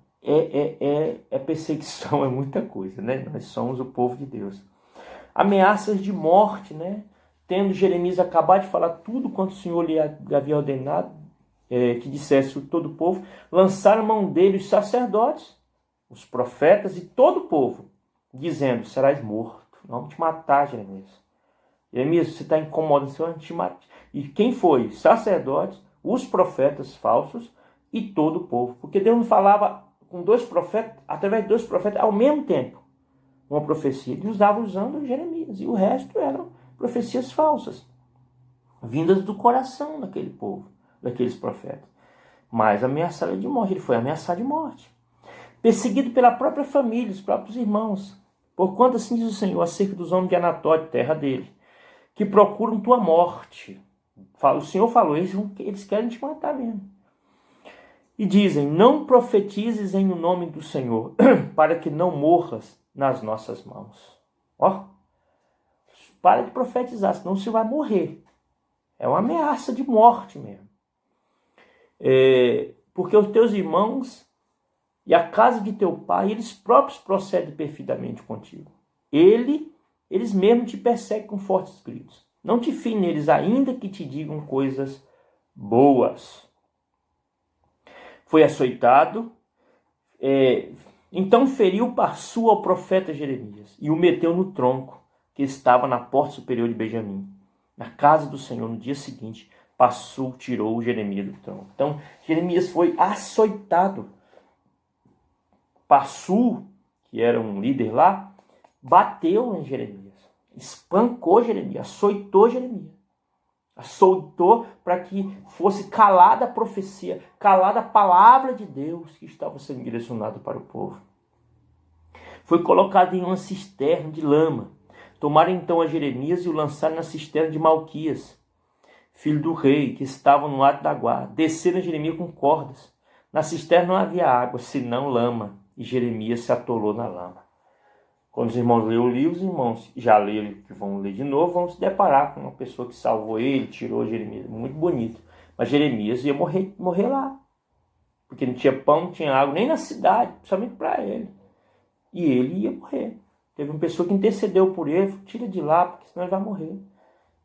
S1: perseguição, é muita coisa, né? Nós somos o povo de Deus. Ameaças de morte, né? Tendo Jeremias acabado de falar tudo quanto o Senhor lhe havia ordenado, que dissesse todo o povo, lançaram mão dele os sacerdotes, os profetas e todo o povo, dizendo, serás morto, vamos te matar, Jeremias. Jeremias, você está incomodando, o Senhor te mata. E quem foi? Sacerdotes, os profetas falsos e todo o povo. Porque Deus não falava com dois profetas, através de dois profetas, ao mesmo tempo. Uma profecia. Ele estava usando Jeremias. E o resto eram profecias falsas, vindas do coração daquele povo, daqueles profetas. Mas ameaçado de morte. Ele foi ameaçado de morte. Perseguido pela própria família, os próprios irmãos. Porquanto assim diz o Senhor, acerca dos homens de Anatólia, terra dele, que procuram tua morte. O Senhor falou, eles querem te matar mesmo. E dizem, não profetizes em o nome do Senhor, para que não morras nas nossas mãos. Ó, para de profetizar, senão você vai morrer. É uma ameaça de morte mesmo. Porque os teus irmãos e a casa de teu pai, eles próprios procedem perfidamente contigo. Eles mesmos te perseguem com fortes gritos. Não te fie neles, ainda que te digam coisas boas. Foi açoitado, então feriu Parsua ao profeta Jeremias e o meteu no tronco que estava na porta superior de Benjamim. Na casa do Senhor, no dia seguinte, Parsua tirou Jeremias do tronco. Então, Jeremias foi açoitado. Passu, que era um líder lá, bateu em Jeremias, espancou Jeremias, açoitou Jeremias. Açoitou para que fosse calada a profecia, calada a palavra de Deus que estava sendo direcionada para o povo. Foi colocado em uma cisterna de lama. Tomaram então a Jeremias e o lançaram na cisterna de Malquias, filho do rei, que estava no ato da guarda. Desceram Jeremias com cordas. Na cisterna não havia água, senão lama, e Jeremias se atolou na lama. Quando os irmãos leram o livro, os irmãos já leram, que vão ler de novo, vão se deparar com uma pessoa que salvou ele, tirou Jeremias. Muito bonito. Mas Jeremias ia morrer lá. Porque não tinha pão, não tinha água, nem na cidade, principalmente para ele. E ele ia morrer. Teve uma pessoa que intercedeu por ele, tira de lá, porque senão ele vai morrer.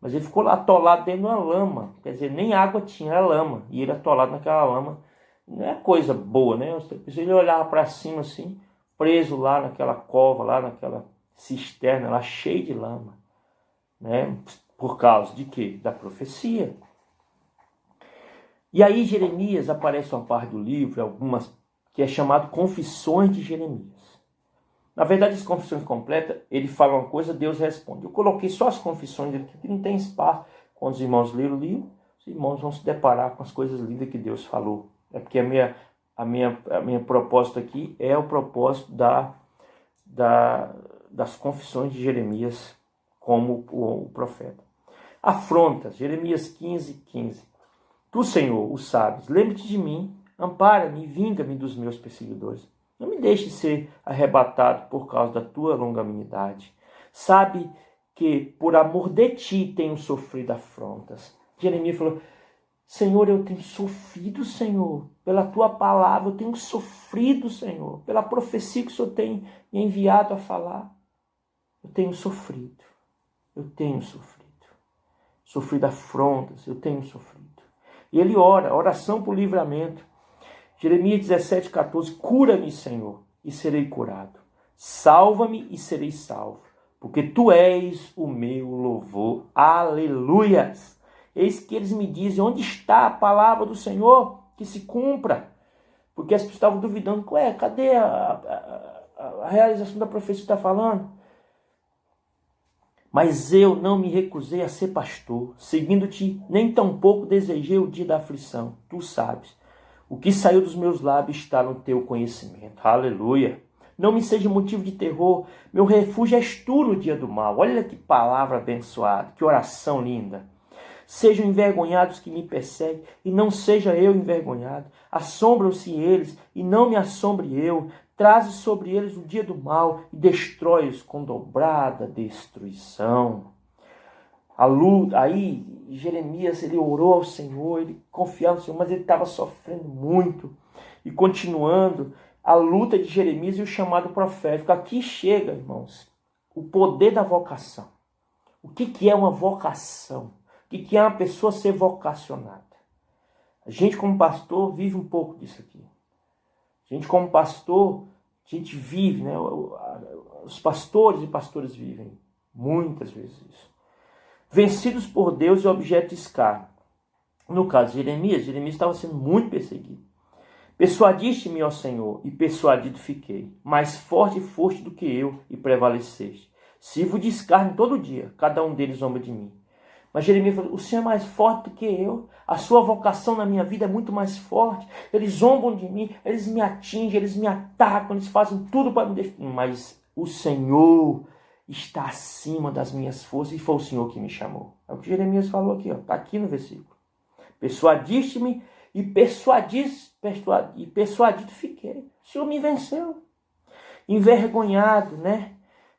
S1: Mas ele ficou lá atolado dentro de uma lama. Quer dizer, nem água tinha, era lama. E ele atolado naquela lama. Não é coisa boa, né? Ele olhava para cima assim, preso lá naquela cova, lá naquela cisterna, lá cheia de lama. Né? Por causa de quê? Da profecia. E aí Jeremias, aparece uma parte do livro, algumas, que é chamado Confissões de Jeremias. Na verdade, as confissões completas, ele fala uma coisa, Deus responde. Eu coloquei só as confissões dele, que não tem espaço. Quando os irmãos leram o livro, os irmãos vão se deparar com as coisas lindas que Deus falou. É porque a minha propósito aqui é o propósito das confissões de Jeremias como o profeta. Afrontas, Jeremias 15:15. Tu, Senhor, o sabes, lembre-te de mim, ampara-me e vinga-me dos meus perseguidores. Não me deixe ser arrebatado por causa da tua longanimidade. Sabe que por amor de ti tenho sofrido afrontas. Jeremias falou, Senhor, eu tenho sofrido, Senhor, pela tua palavra, eu tenho sofrido, Senhor, pela profecia que o Senhor tem me enviado a falar. Eu tenho sofrido, sofrido afrontas, eu tenho sofrido. E ele ora, oração por livramento. Jeremias 17:14, cura-me, Senhor, e serei curado. Salva-me e serei salvo, porque tu és o meu louvor. Aleluias! Eis que eles me dizem, onde está a palavra do Senhor que se cumpra? Porque as pessoas estavam duvidando, cadê a realização da profecia que está falando? Mas eu não me recusei a ser pastor, seguindo-te, nem tampouco desejei o dia da aflição. Tu sabes, o que saiu dos meus lábios está no teu conhecimento. Aleluia! Não me seja motivo de terror, meu refúgio és tu no dia do mal. Olha que palavra abençoada, que oração linda. Sejam envergonhados que me perseguem, e não seja eu envergonhado. Assombram-se eles, e não me assombre eu. Traze sobre eles o dia do mal, e destrói-os com dobrada destruição. Aí Jeremias, ele orou ao Senhor, ele confiava no Senhor, mas ele estava sofrendo muito. E continuando, a luta de Jeremias e o chamado profético. Aqui chega, irmãos, o poder da vocação. O que é uma vocação? O que é uma pessoa ser vocacionada? A gente como pastor vive um pouco disso aqui. A gente como pastor, a gente vive, né? Os pastores e pastoras vivem muitas vezes isso. Vencidos por Deus e objeto de escárnio. No caso de Jeremias estava sendo muito perseguido. Persuadiste-me, ó Senhor, e persuadido fiquei. Mais forte foste do que eu, e prevaleceste. Sirvo de escárnio todo dia, cada um deles zomba de mim. Mas Jeremias falou, o Senhor é mais forte do que eu. A sua vocação na minha vida é muito mais forte. Eles zombam de mim, eles me atingem, eles me atacam, eles fazem tudo para me deixar. Mas o Senhor está acima das minhas forças e foi o Senhor que me chamou. É o que Jeremias falou aqui, está aqui no versículo. Persuadiste-me e persuadido fiquei. O Senhor me venceu. Envergonhado, né?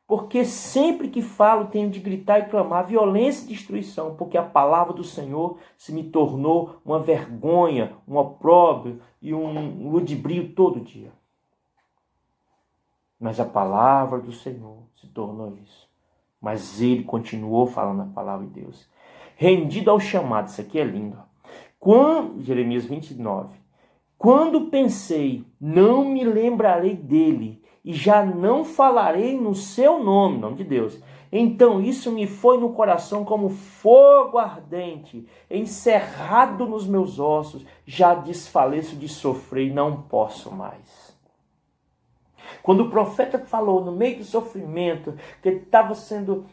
S1: Porque sempre que falo tenho de gritar e clamar violência e destruição, porque a palavra do Senhor se me tornou uma vergonha, um opróbrio e um ludibrio todo dia. Mas a palavra do Senhor se tornou isso. Mas ele continuou falando a palavra de Deus. Rendido ao chamado, isso aqui é lindo. Jeremias 29. Quando pensei, não me lembrarei dele, e já não falarei no seu nome de Deus. Então isso me foi no coração como fogo ardente, encerrado nos meus ossos, já desfaleço de sofrer e não posso mais. Quando o profeta falou, no meio do sofrimento, que ele estava sendo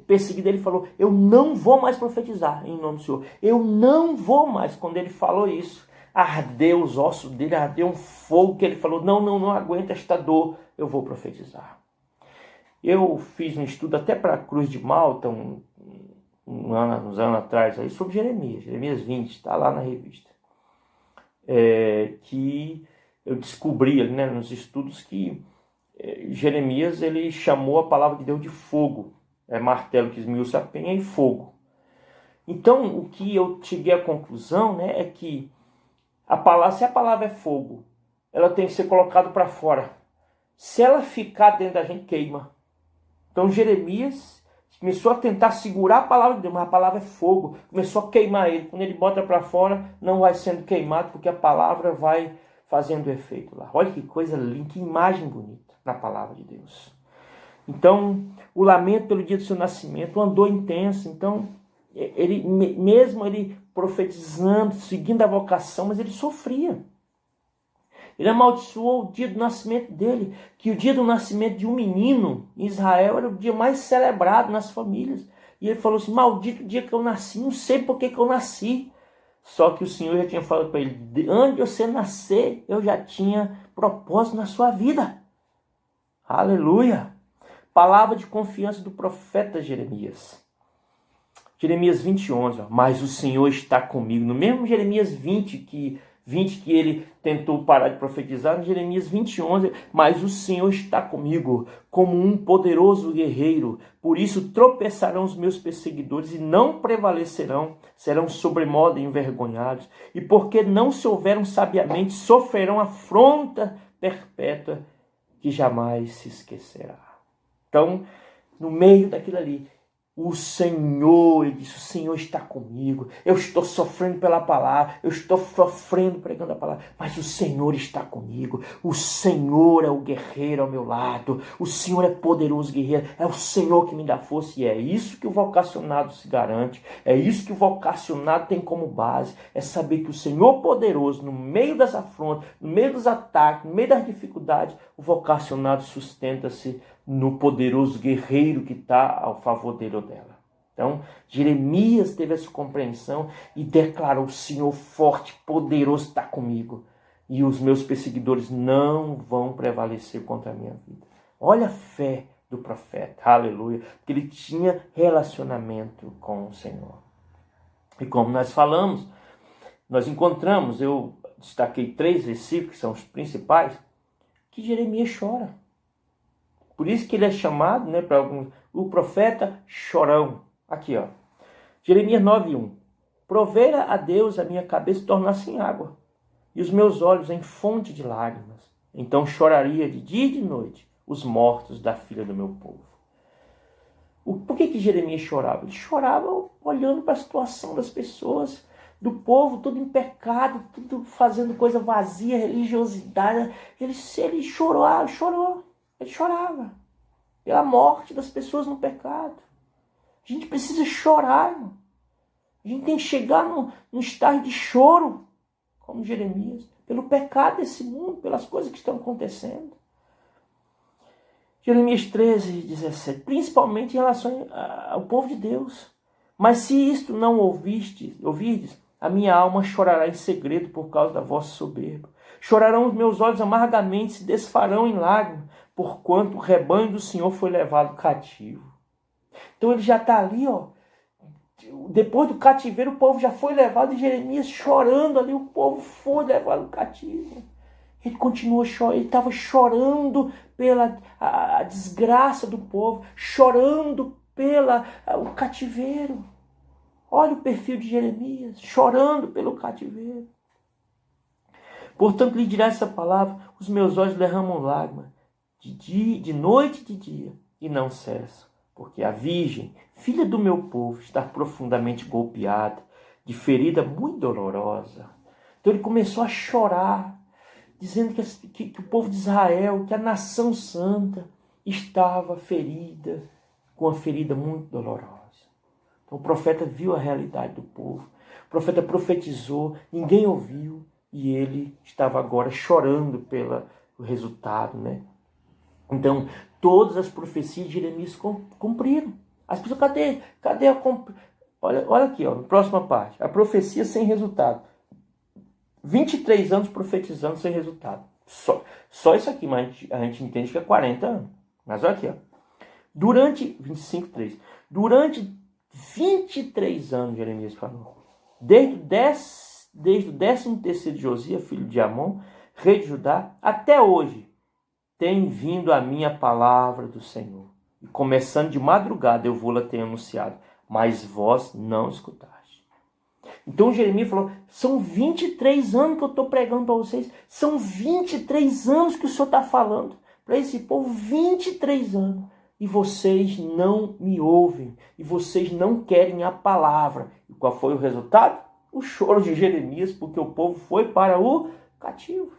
S1: perseguido, ele falou, eu não vou mais profetizar em nome do Senhor. Eu não vou mais. Quando ele falou isso, ardeu os ossos dele, ardeu um fogo, que ele falou, não aguento esta dor, eu vou profetizar. Eu fiz um estudo até para a Cruz de Malta, uns anos atrás, aí, sobre Jeremias 20, está lá na revista. Que eu descobri ali, né, nos estudos que Jeremias ele chamou a palavra de Deus de fogo. Martelo que esmiuça a penha e fogo. Então, o que eu cheguei à conclusão, né, é que se a palavra é fogo, ela tem que ser colocada para fora. Se ela ficar dentro da gente, queima. Então, Jeremias começou a tentar segurar a palavra de Deus, mas a palavra é fogo. Começou a queimar ele. Quando ele bota para fora, não vai sendo queimado, porque a palavra vai fazendo efeito lá. Olha que coisa linda, que imagem bonita na palavra de Deus. Então, o lamento pelo dia do seu nascimento, uma dor intensa. Então, mesmo ele profetizando, seguindo a vocação, mas ele sofria. Ele amaldiçoou o dia do nascimento dele, que o dia do nascimento de um menino em Israel era o dia mais celebrado nas famílias. E ele falou assim, maldito o dia que eu nasci, não sei por que eu nasci. Só que o Senhor já tinha falado para ele, antes de você nascer, eu já tinha propósito na sua vida. Aleluia! Palavra de confiança do profeta Jeremias. Jeremias 20, 11. Mas o Senhor está comigo. No mesmo Jeremias 20 que ele tentou parar de profetizar, no Jeremias 20, 11. Mas o Senhor está comigo como um poderoso guerreiro. Por isso tropeçarão os meus perseguidores e não prevalecerão. Serão sobremodo envergonhados. E porque não se houveram sabiamente, sofrerão afronta perpétua que jamais se esquecerá. Então, no meio daquilo ali, o Senhor, ele disse, o Senhor está comigo, eu estou sofrendo pela palavra, eu estou sofrendo pregando a palavra, mas o Senhor está comigo, o Senhor é o guerreiro ao meu lado, o Senhor é poderoso guerreiro, é o Senhor que me dá força, e é isso que o vocacionado se garante, é isso que o vocacionado tem como base, é saber que o Senhor poderoso, no meio das afrontas, no meio dos ataques, no meio das dificuldades, o vocacionado sustenta-se no poderoso guerreiro que está ao favor dele ou dela. Então, Jeremias teve essa compreensão e declarou, o Senhor forte, poderoso está comigo. E os meus perseguidores não vão prevalecer contra a minha vida. Olha a fé do profeta, aleluia. Porque ele tinha relacionamento com o Senhor. E como nós falamos, nós encontramos, eu destaquei 3 versículos, que são os principais, que Jeremias chora. Por isso que ele é chamado, né, para alguns, o profeta chorão. Aqui, ó. Jeremias 9:1. Provera a Deus a minha cabeça tornar-se em água, e os meus olhos em fonte de lágrimas. Então choraria de dia e de noite os mortos da filha do meu povo. Por que Jeremias chorava? Ele chorava olhando para a situação das pessoas, do povo, tudo em pecado, tudo fazendo coisa vazia, religiosidade. Ele chorou. Ele chorava pela morte das pessoas no pecado. A gente precisa chorar, irmão. A gente tem que chegar num estágio de choro, como Jeremias, pelo pecado desse mundo, pelas coisas que estão acontecendo. Jeremias 13:17, principalmente em relação ao povo de Deus. Mas se isto não ouvirdes, a minha alma chorará em segredo por causa da vossa soberba. Chorarão os meus olhos amargamente, se desfarão em lágrimas, porquanto o rebanho do Senhor foi levado cativo. Então ele já está ali, ó. Depois do cativeiro, o povo já foi levado, e Jeremias chorando ali, o povo foi levado cativo. Ele continuou chorando, ele estava chorando pela a desgraça do povo, chorando o cativeiro. Olha o perfil de Jeremias, chorando pelo cativeiro. Portanto, lhe dirá essa palavra, os meus olhos derramam lágrimas, de noite e de dia, e não cessam, porque a virgem, filha do meu povo, está profundamente golpeada, de ferida muito dolorosa. Então ele começou a chorar, dizendo que o povo de Israel, que a nação santa, estava ferida, com uma ferida muito dolorosa. Então o profeta viu a realidade do povo, o profeta profetizou, ninguém ouviu, e ele estava agora chorando o resultado, né? Então, todas as profecias de Jeremias cumpriram. As pessoas, cadê a olha aqui, ó, próxima parte. A profecia sem resultado. 23 anos profetizando sem resultado. Só isso aqui, mas a gente entende que é 40 anos. Mas olha aqui, ó. Durante 25:3. Durante 23 anos, Jeremias falou. Desde o 13º de Josias, filho de Amon, rei de Judá, até hoje, tem vindo a minha palavra do Senhor. E começando de madrugada, eu vou-la ter anunciado, mas vós não escutaste. Então Jeremias falou, são 23 anos que eu estou pregando para vocês, são 23 anos que o Senhor está falando para esse povo, 23 anos. E vocês não me ouvem, e vocês não querem a palavra. E qual foi o resultado? O choro de Jeremias, porque o povo foi para o cativo.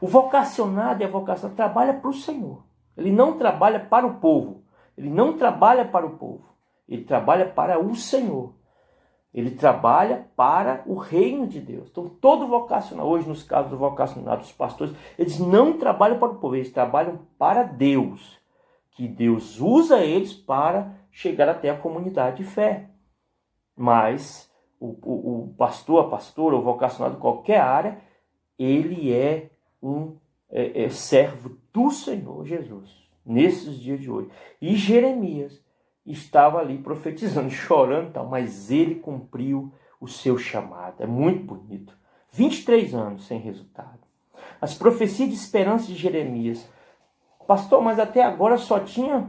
S1: O vocacionado e a vocação trabalha para o Senhor. Ele não trabalha para o povo. Ele não trabalha para o povo. Ele trabalha para o Senhor. Ele trabalha para o reino de Deus. Então, todo vocacionado, hoje nos casos do vocacionado, dos pastores, eles não trabalham para o povo, eles trabalham para Deus. Que Deus usa eles para chegar até a comunidade de fé. Mas o pastor, a pastora, o vocacionado de qualquer área, ele é um servo do Senhor Jesus, nesses dias de hoje. E Jeremias estava ali profetizando, chorando e tal, mas ele cumpriu o seu chamado. É muito bonito. 23 anos sem resultado. As profecias de esperança de Jeremias. Pastor, mas até agora só tinha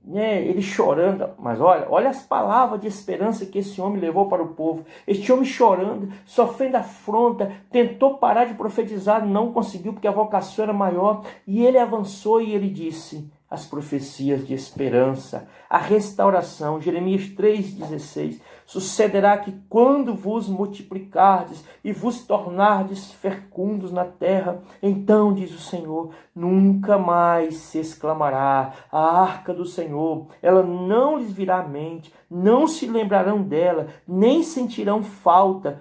S1: ele chorando. Mas olha as palavras de esperança que esse homem levou para o povo. Este homem chorando, sofrendo afronta, tentou parar de profetizar, não conseguiu porque a vocação era maior. E ele avançou e ele disse as profecias de esperança, a restauração. Jeremias 3,16. Sucederá que quando vos multiplicardes e vos tornardes fecundos na terra, então, diz o Senhor, nunca mais se exclamará a arca do Senhor. Ela não lhes virá à mente, não se lembrarão dela, nem sentirão falta,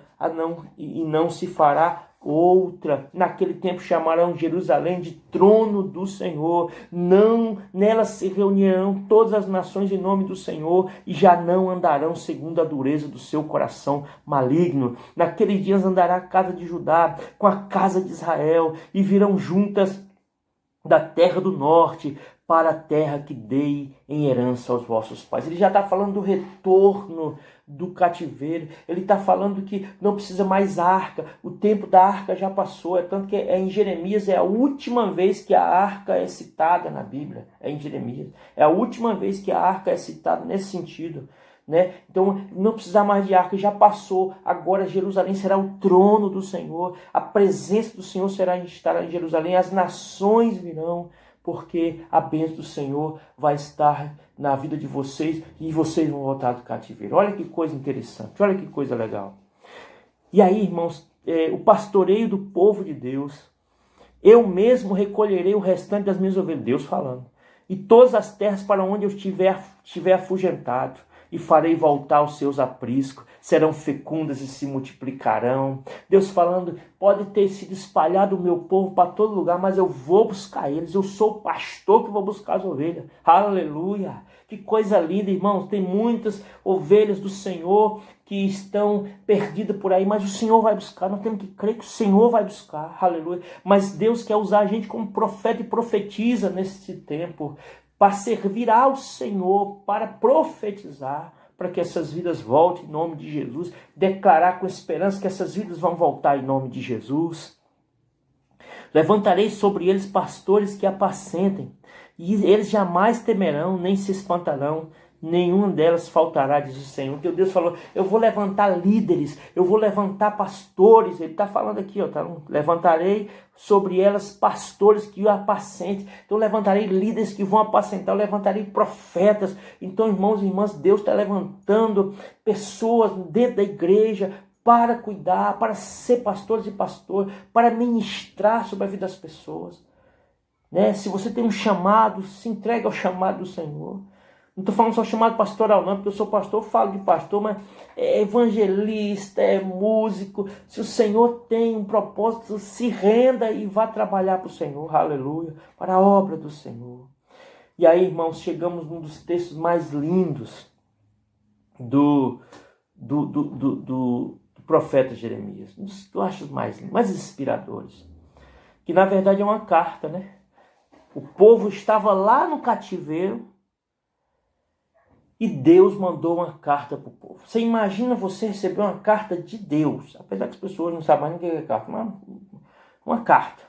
S1: e não se fará outra. Naquele tempo chamarão Jerusalém de trono do Senhor. Não, nela se reunirão todas as nações em nome do Senhor e já não andarão segundo a dureza do seu coração maligno. Naqueles dias andará a casa de Judá com a casa de Israel e virão juntas da terra do norte para a terra que dei em herança aos vossos pais. Ele já está falando do retorno do cativeiro. Ele está falando que não precisa mais arca. O tempo da arca já passou. É tanto que em Jeremias é a última vez que a arca é citada na Bíblia. É em Jeremias. É a última vez que a arca é citada nesse sentido. Né? Então não precisa mais de arca, já passou. Agora Jerusalém será o trono do Senhor. A presença do Senhor estará em Jerusalém. As nações virão, porque a bênção do Senhor vai estar na vida de vocês e vocês vão voltar do cativeiro. Olha que coisa interessante, olha que coisa legal. E aí, irmãos, o pastoreio do povo de Deus, eu mesmo recolherei o restante das minhas ovelhas, Deus falando, e todas as terras para onde eu estiver afugentado, e farei voltar os seus apriscos, serão fecundas e se multiplicarão. Deus falando, pode ter sido espalhado o meu povo para todo lugar, mas eu vou buscar eles, eu sou o pastor que vou buscar as ovelhas. Aleluia! Que coisa linda, irmãos, tem muitas ovelhas do Senhor que estão perdidas por aí, mas o Senhor vai buscar, nós temos que crer que o Senhor vai buscar, aleluia. Mas Deus quer usar a gente como profeta e profetiza nesse tempo, para servir ao Senhor, para profetizar, para que essas vidas voltem em nome de Jesus, declarar com esperança que essas vidas vão voltar em nome de Jesus. Levantarei sobre eles pastores que apacentem, e eles jamais temerão, nem se espantarão, nenhuma delas faltará, diz o Senhor. Então Deus falou, eu vou levantar líderes, eu vou levantar pastores. Ele está falando aqui, levantarei sobre elas pastores que o apacentem. Então levantarei líderes que vão apacentar, eu levantarei profetas. Então, irmãos e irmãs, Deus está levantando pessoas dentro da igreja para cuidar, para ser pastores e pastor, para ministrar sobre a vida das pessoas. Né? Se você tem um chamado, se entregue ao chamado do Senhor. Não estou falando só chamado pastoral não, porque eu sou pastor, eu falo de pastor, mas é evangelista, é músico. Se o Senhor tem um propósito, se renda e vá trabalhar para o Senhor, aleluia, para a obra do Senhor. E aí, irmãos, chegamos num dos textos mais lindos do profeta Jeremias. Eu acho os mais inspiradores. Que na verdade é uma carta, né? O povo estava lá no cativeiro e Deus mandou uma carta para o povo. Você imagina você receber uma carta de Deus, apesar que as pessoas não sabem nem o que é carta, mas uma carta.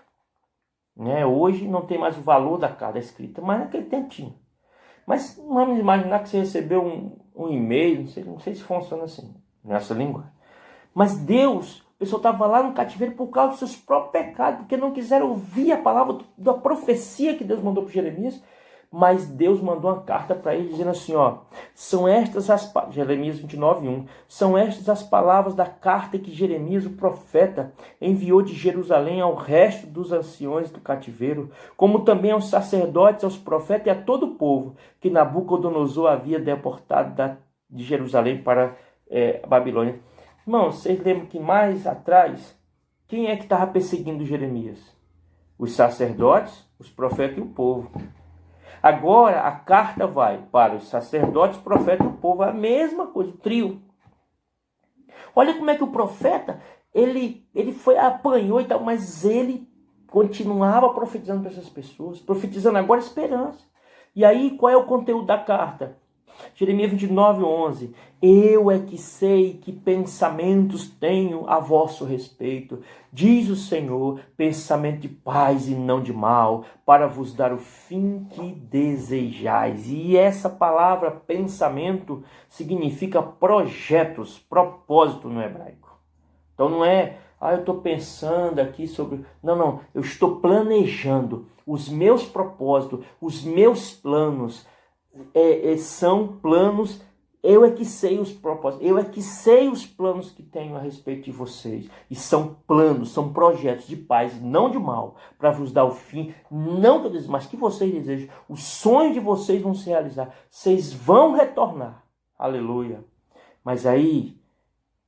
S1: Né? Hoje não tem mais o valor da carta escrita, mas naquele tempo tinha. Mas vamos imaginar que você recebeu um e-mail, não sei se funciona assim, nessa língua. Mas Deus, a pessoa estava lá no cativeiro por causa dos seus próprios pecados, porque não quiseram ouvir a palavra da profecia que Deus mandou para Jeremias. Mas Deus mandou uma carta para ele dizendo assim, ó, são estas as Jeremias 29:1, são estas as palavras da carta que Jeremias, o profeta, enviou de Jerusalém ao resto dos anciões do cativeiro, como também aos sacerdotes, aos profetas e a todo o povo que Nabucodonosor havia deportado de Jerusalém para a Babilônia. Irmãos, vocês lembram que mais atrás, quem é que estava perseguindo Jeremias? Os sacerdotes, os profetas e o povo. Agora a carta vai para os sacerdotes, profetas e o povo, a mesma coisa, o trio. Olha como é que o profeta, ele apanhou e tal, mas ele continuava profetizando para essas pessoas, profetizando agora esperança. E aí, qual é o conteúdo da carta? Jeremias 29:11, eu é que sei que pensamentos tenho a vosso respeito, diz o Senhor, pensamento de paz e não de mal, para vos dar o fim que desejais. E essa palavra pensamento significa projetos, propósito no hebraico. Então não é, eu estou pensando aqui sobre... Não, eu estou planejando os meus propósitos, os meus planos, são planos, eu é que sei os propósitos, eu é que sei os planos que tenho a respeito de vocês, e são planos, são projetos de paz, não de mal, para vos dar o fim, não que eu desejo, mas que vocês desejam, os sonhos de vocês vão se realizar, vocês vão retornar, aleluia. Mas aí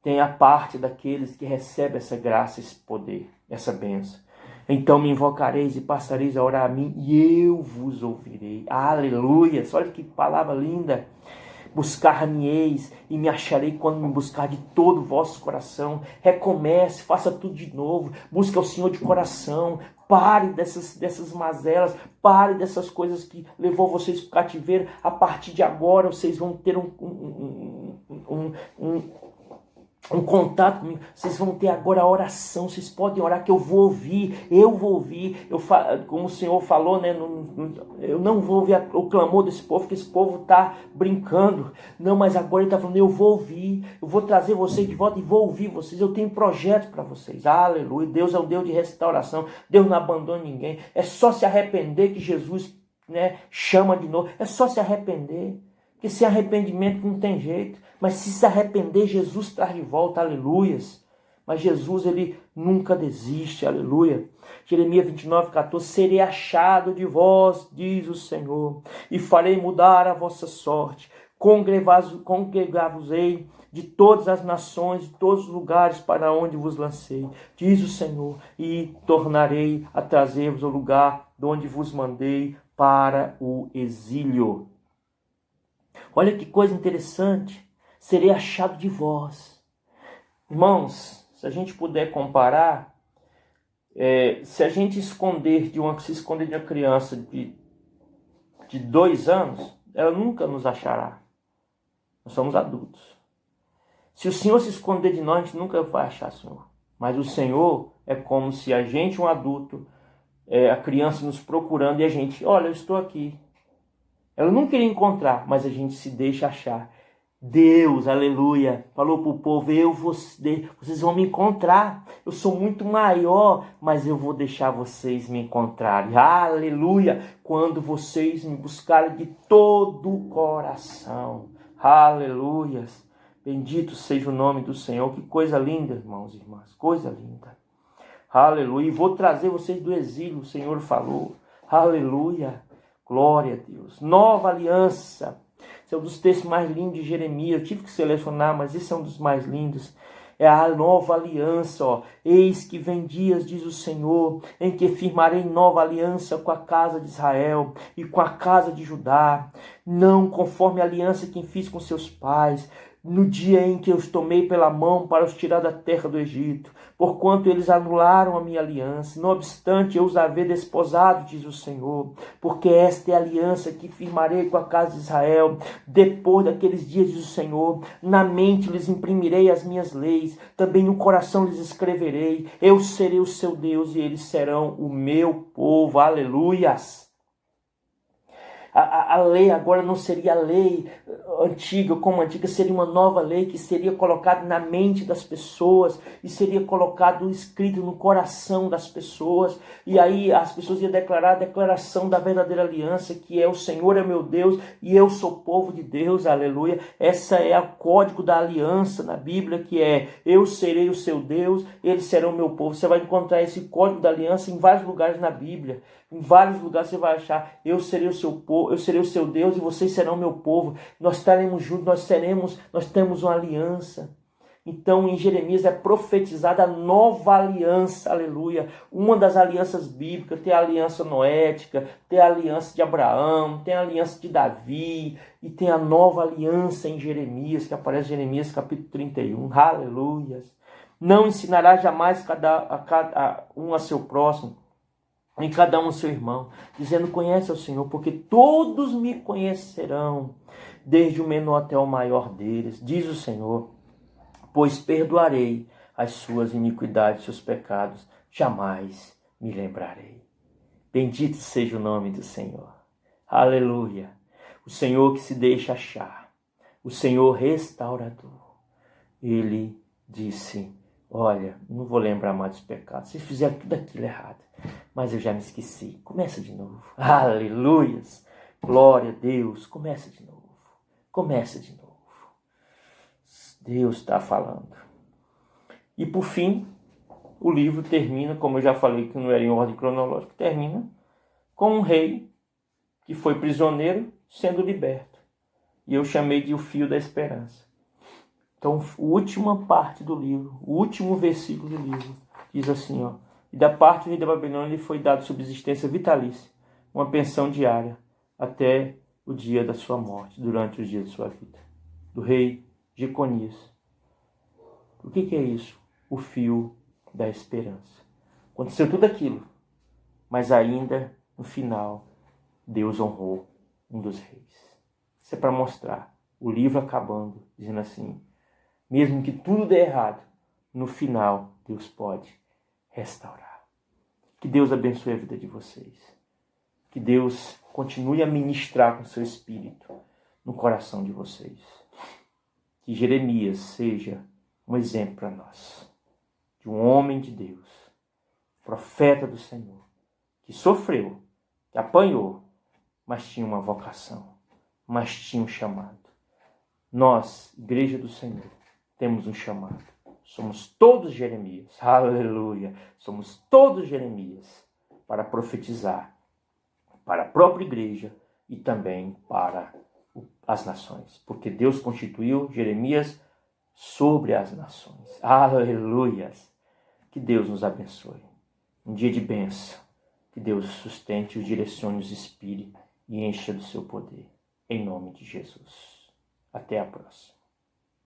S1: tem a parte daqueles que recebem essa graça, esse poder, essa bênção. Então me invocareis e passareis a orar a mim e eu vos ouvirei. Aleluia! Olha que palavra linda. Buscar-me-eis e me acharei quando me buscar de todo o vosso coração. Recomece, faça tudo de novo. Busque ao Senhor de coração. Pare dessas mazelas. Pare dessas coisas que levou vocês para o cativeiro. A partir de agora vocês vão ter um contato comigo, vocês vão ter agora a oração, vocês podem orar que eu vou ouvir, como o Senhor falou, né, eu não vou ouvir o clamor desse povo, porque esse povo está brincando, não, mas agora ele está falando, eu vou ouvir, eu vou trazer vocês de volta e vou ouvir vocês, eu tenho projetos para vocês, aleluia, Deus é um Deus de restauração, Deus não abandona ninguém, é só se arrepender que Jesus, né, chama de novo, é só se arrepender. Porque sem arrependimento não tem jeito. Mas se arrepender, Jesus traz de volta, aleluias. Mas Jesus, ele nunca desiste, aleluia. Jeremias 29:14, serei achado de vós, diz o Senhor, e farei mudar a vossa sorte. Congregar-vos-ei de todas as nações, de todos os lugares para onde vos lancei, diz o Senhor, e tornarei a trazer-vos ao lugar de onde vos mandei para o exílio. Olha que coisa interessante, serei achado de vós. Irmãos, se a gente puder comparar, se a gente se esconder de uma criança de 2 anos, ela nunca nos achará. Nós somos adultos. Se o Senhor se esconder de nós, a gente nunca vai achar o Senhor. Mas o Senhor é como se a gente, um adulto, a criança nos procurando e a gente, olha, eu estou aqui. Ela não queria encontrar, mas a gente se deixa achar. Deus, aleluia, falou para o povo, vocês vão me encontrar. Eu sou muito maior, mas eu vou deixar vocês me encontrarem. Aleluia, quando vocês me buscarem de todo o coração. Aleluia, bendito seja o nome do Senhor. Que coisa linda, irmãos e irmãs, coisa linda. Aleluia, e vou trazer vocês do exílio, o Senhor falou. Aleluia. Glória a Deus. Nova aliança. Esse é um dos textos mais lindos de Jeremias. Eu tive que selecionar, mas esse é um dos mais lindos. É a nova aliança, ó. Eis que vem dias, diz o Senhor, em que firmarei nova aliança com a casa de Israel e com a casa de Judá, não conforme a aliança que fiz com seus pais, no dia em que eu os tomei pela mão para os tirar da terra do Egito, porquanto eles anularam a minha aliança. Não obstante, eu os haver desposado, diz o Senhor, porque esta é a aliança que firmarei com a casa de Israel. Depois daqueles dias, diz o Senhor, na mente lhes imprimirei as minhas leis, também no coração lhes escreverei. Eu serei o seu Deus e eles serão o meu povo. Aleluias! A lei agora não seria a lei antiga, como antiga, seria uma nova lei que seria colocada na mente das pessoas e seria colocado escrito no coração das pessoas. E aí as pessoas iam declarar a declaração da verdadeira aliança, que é: o Senhor é meu Deus e eu sou povo de Deus, aleluia. Essa é o código da aliança na Bíblia, que é: eu serei o seu Deus, eles serão o meu povo. Você vai encontrar esse código da aliança em vários lugares na Bíblia. Em vários lugares você vai achar: eu serei o seu povo, eu serei o seu Deus e vocês serão meu povo. Nós estaremos juntos, nós temos uma aliança. Então em Jeremias é profetizada a nova aliança, aleluia. Uma das alianças bíblicas, tem a aliança noética, tem a aliança de Abraão, tem a aliança de Davi, e tem a nova aliança em Jeremias, que aparece em Jeremias capítulo 31, aleluias. Não ensinará jamais cada um a seu próximo, em cada um seu irmão, dizendo: conhece o Senhor, porque todos me conhecerão, desde o menor até o maior deles, diz o Senhor, pois perdoarei as suas iniquidades, seus pecados, jamais me lembrarei. Bendito seja o nome do Senhor. Aleluia. O Senhor que se deixa achar, o Senhor restaurador. Ele disse: olha, não vou lembrar mais dos pecados. Vocês fizeram tudo aquilo errado, mas eu já me esqueci. Começa de novo. Aleluias. Glória a Deus. Começa de novo. Começa de novo. Deus está falando. E por fim, o livro termina, como eu já falei que não era em ordem cronológica, termina com um rei que foi prisioneiro sendo liberto. E eu chamei de o fio da esperança. Então, a última parte do livro, o último versículo do livro, diz assim, ó: e da parte do rei da Babilônia lhe foi dado subsistência vitalícia, uma pensão diária, até o dia da sua morte, durante os dias de sua vida. Do rei Jeconias. O que é isso? O fio da esperança. Aconteceu tudo aquilo, mas ainda, no final, Deus honrou um dos reis. Isso é para mostrar o livro acabando, dizendo assim: mesmo que tudo dê errado, no final Deus pode restaurar. Que Deus abençoe a vida de vocês. Que Deus continue a ministrar com seu espírito no coração de vocês. Que Jeremias seja um exemplo para nós, de um homem de Deus, profeta do Senhor, que sofreu, que apanhou, mas tinha uma vocação, mas tinha um chamado. Nós, Igreja do Senhor, temos um chamado. Somos todos Jeremias. Aleluia. Somos todos Jeremias para profetizar para a própria igreja e também para as nações. Porque Deus constituiu Jeremias sobre as nações. Aleluias. Que Deus nos abençoe. Um dia de bênção. Que Deus os sustente, os direcione, os inspire e encha do seu poder. Em nome de Jesus. Até a próxima.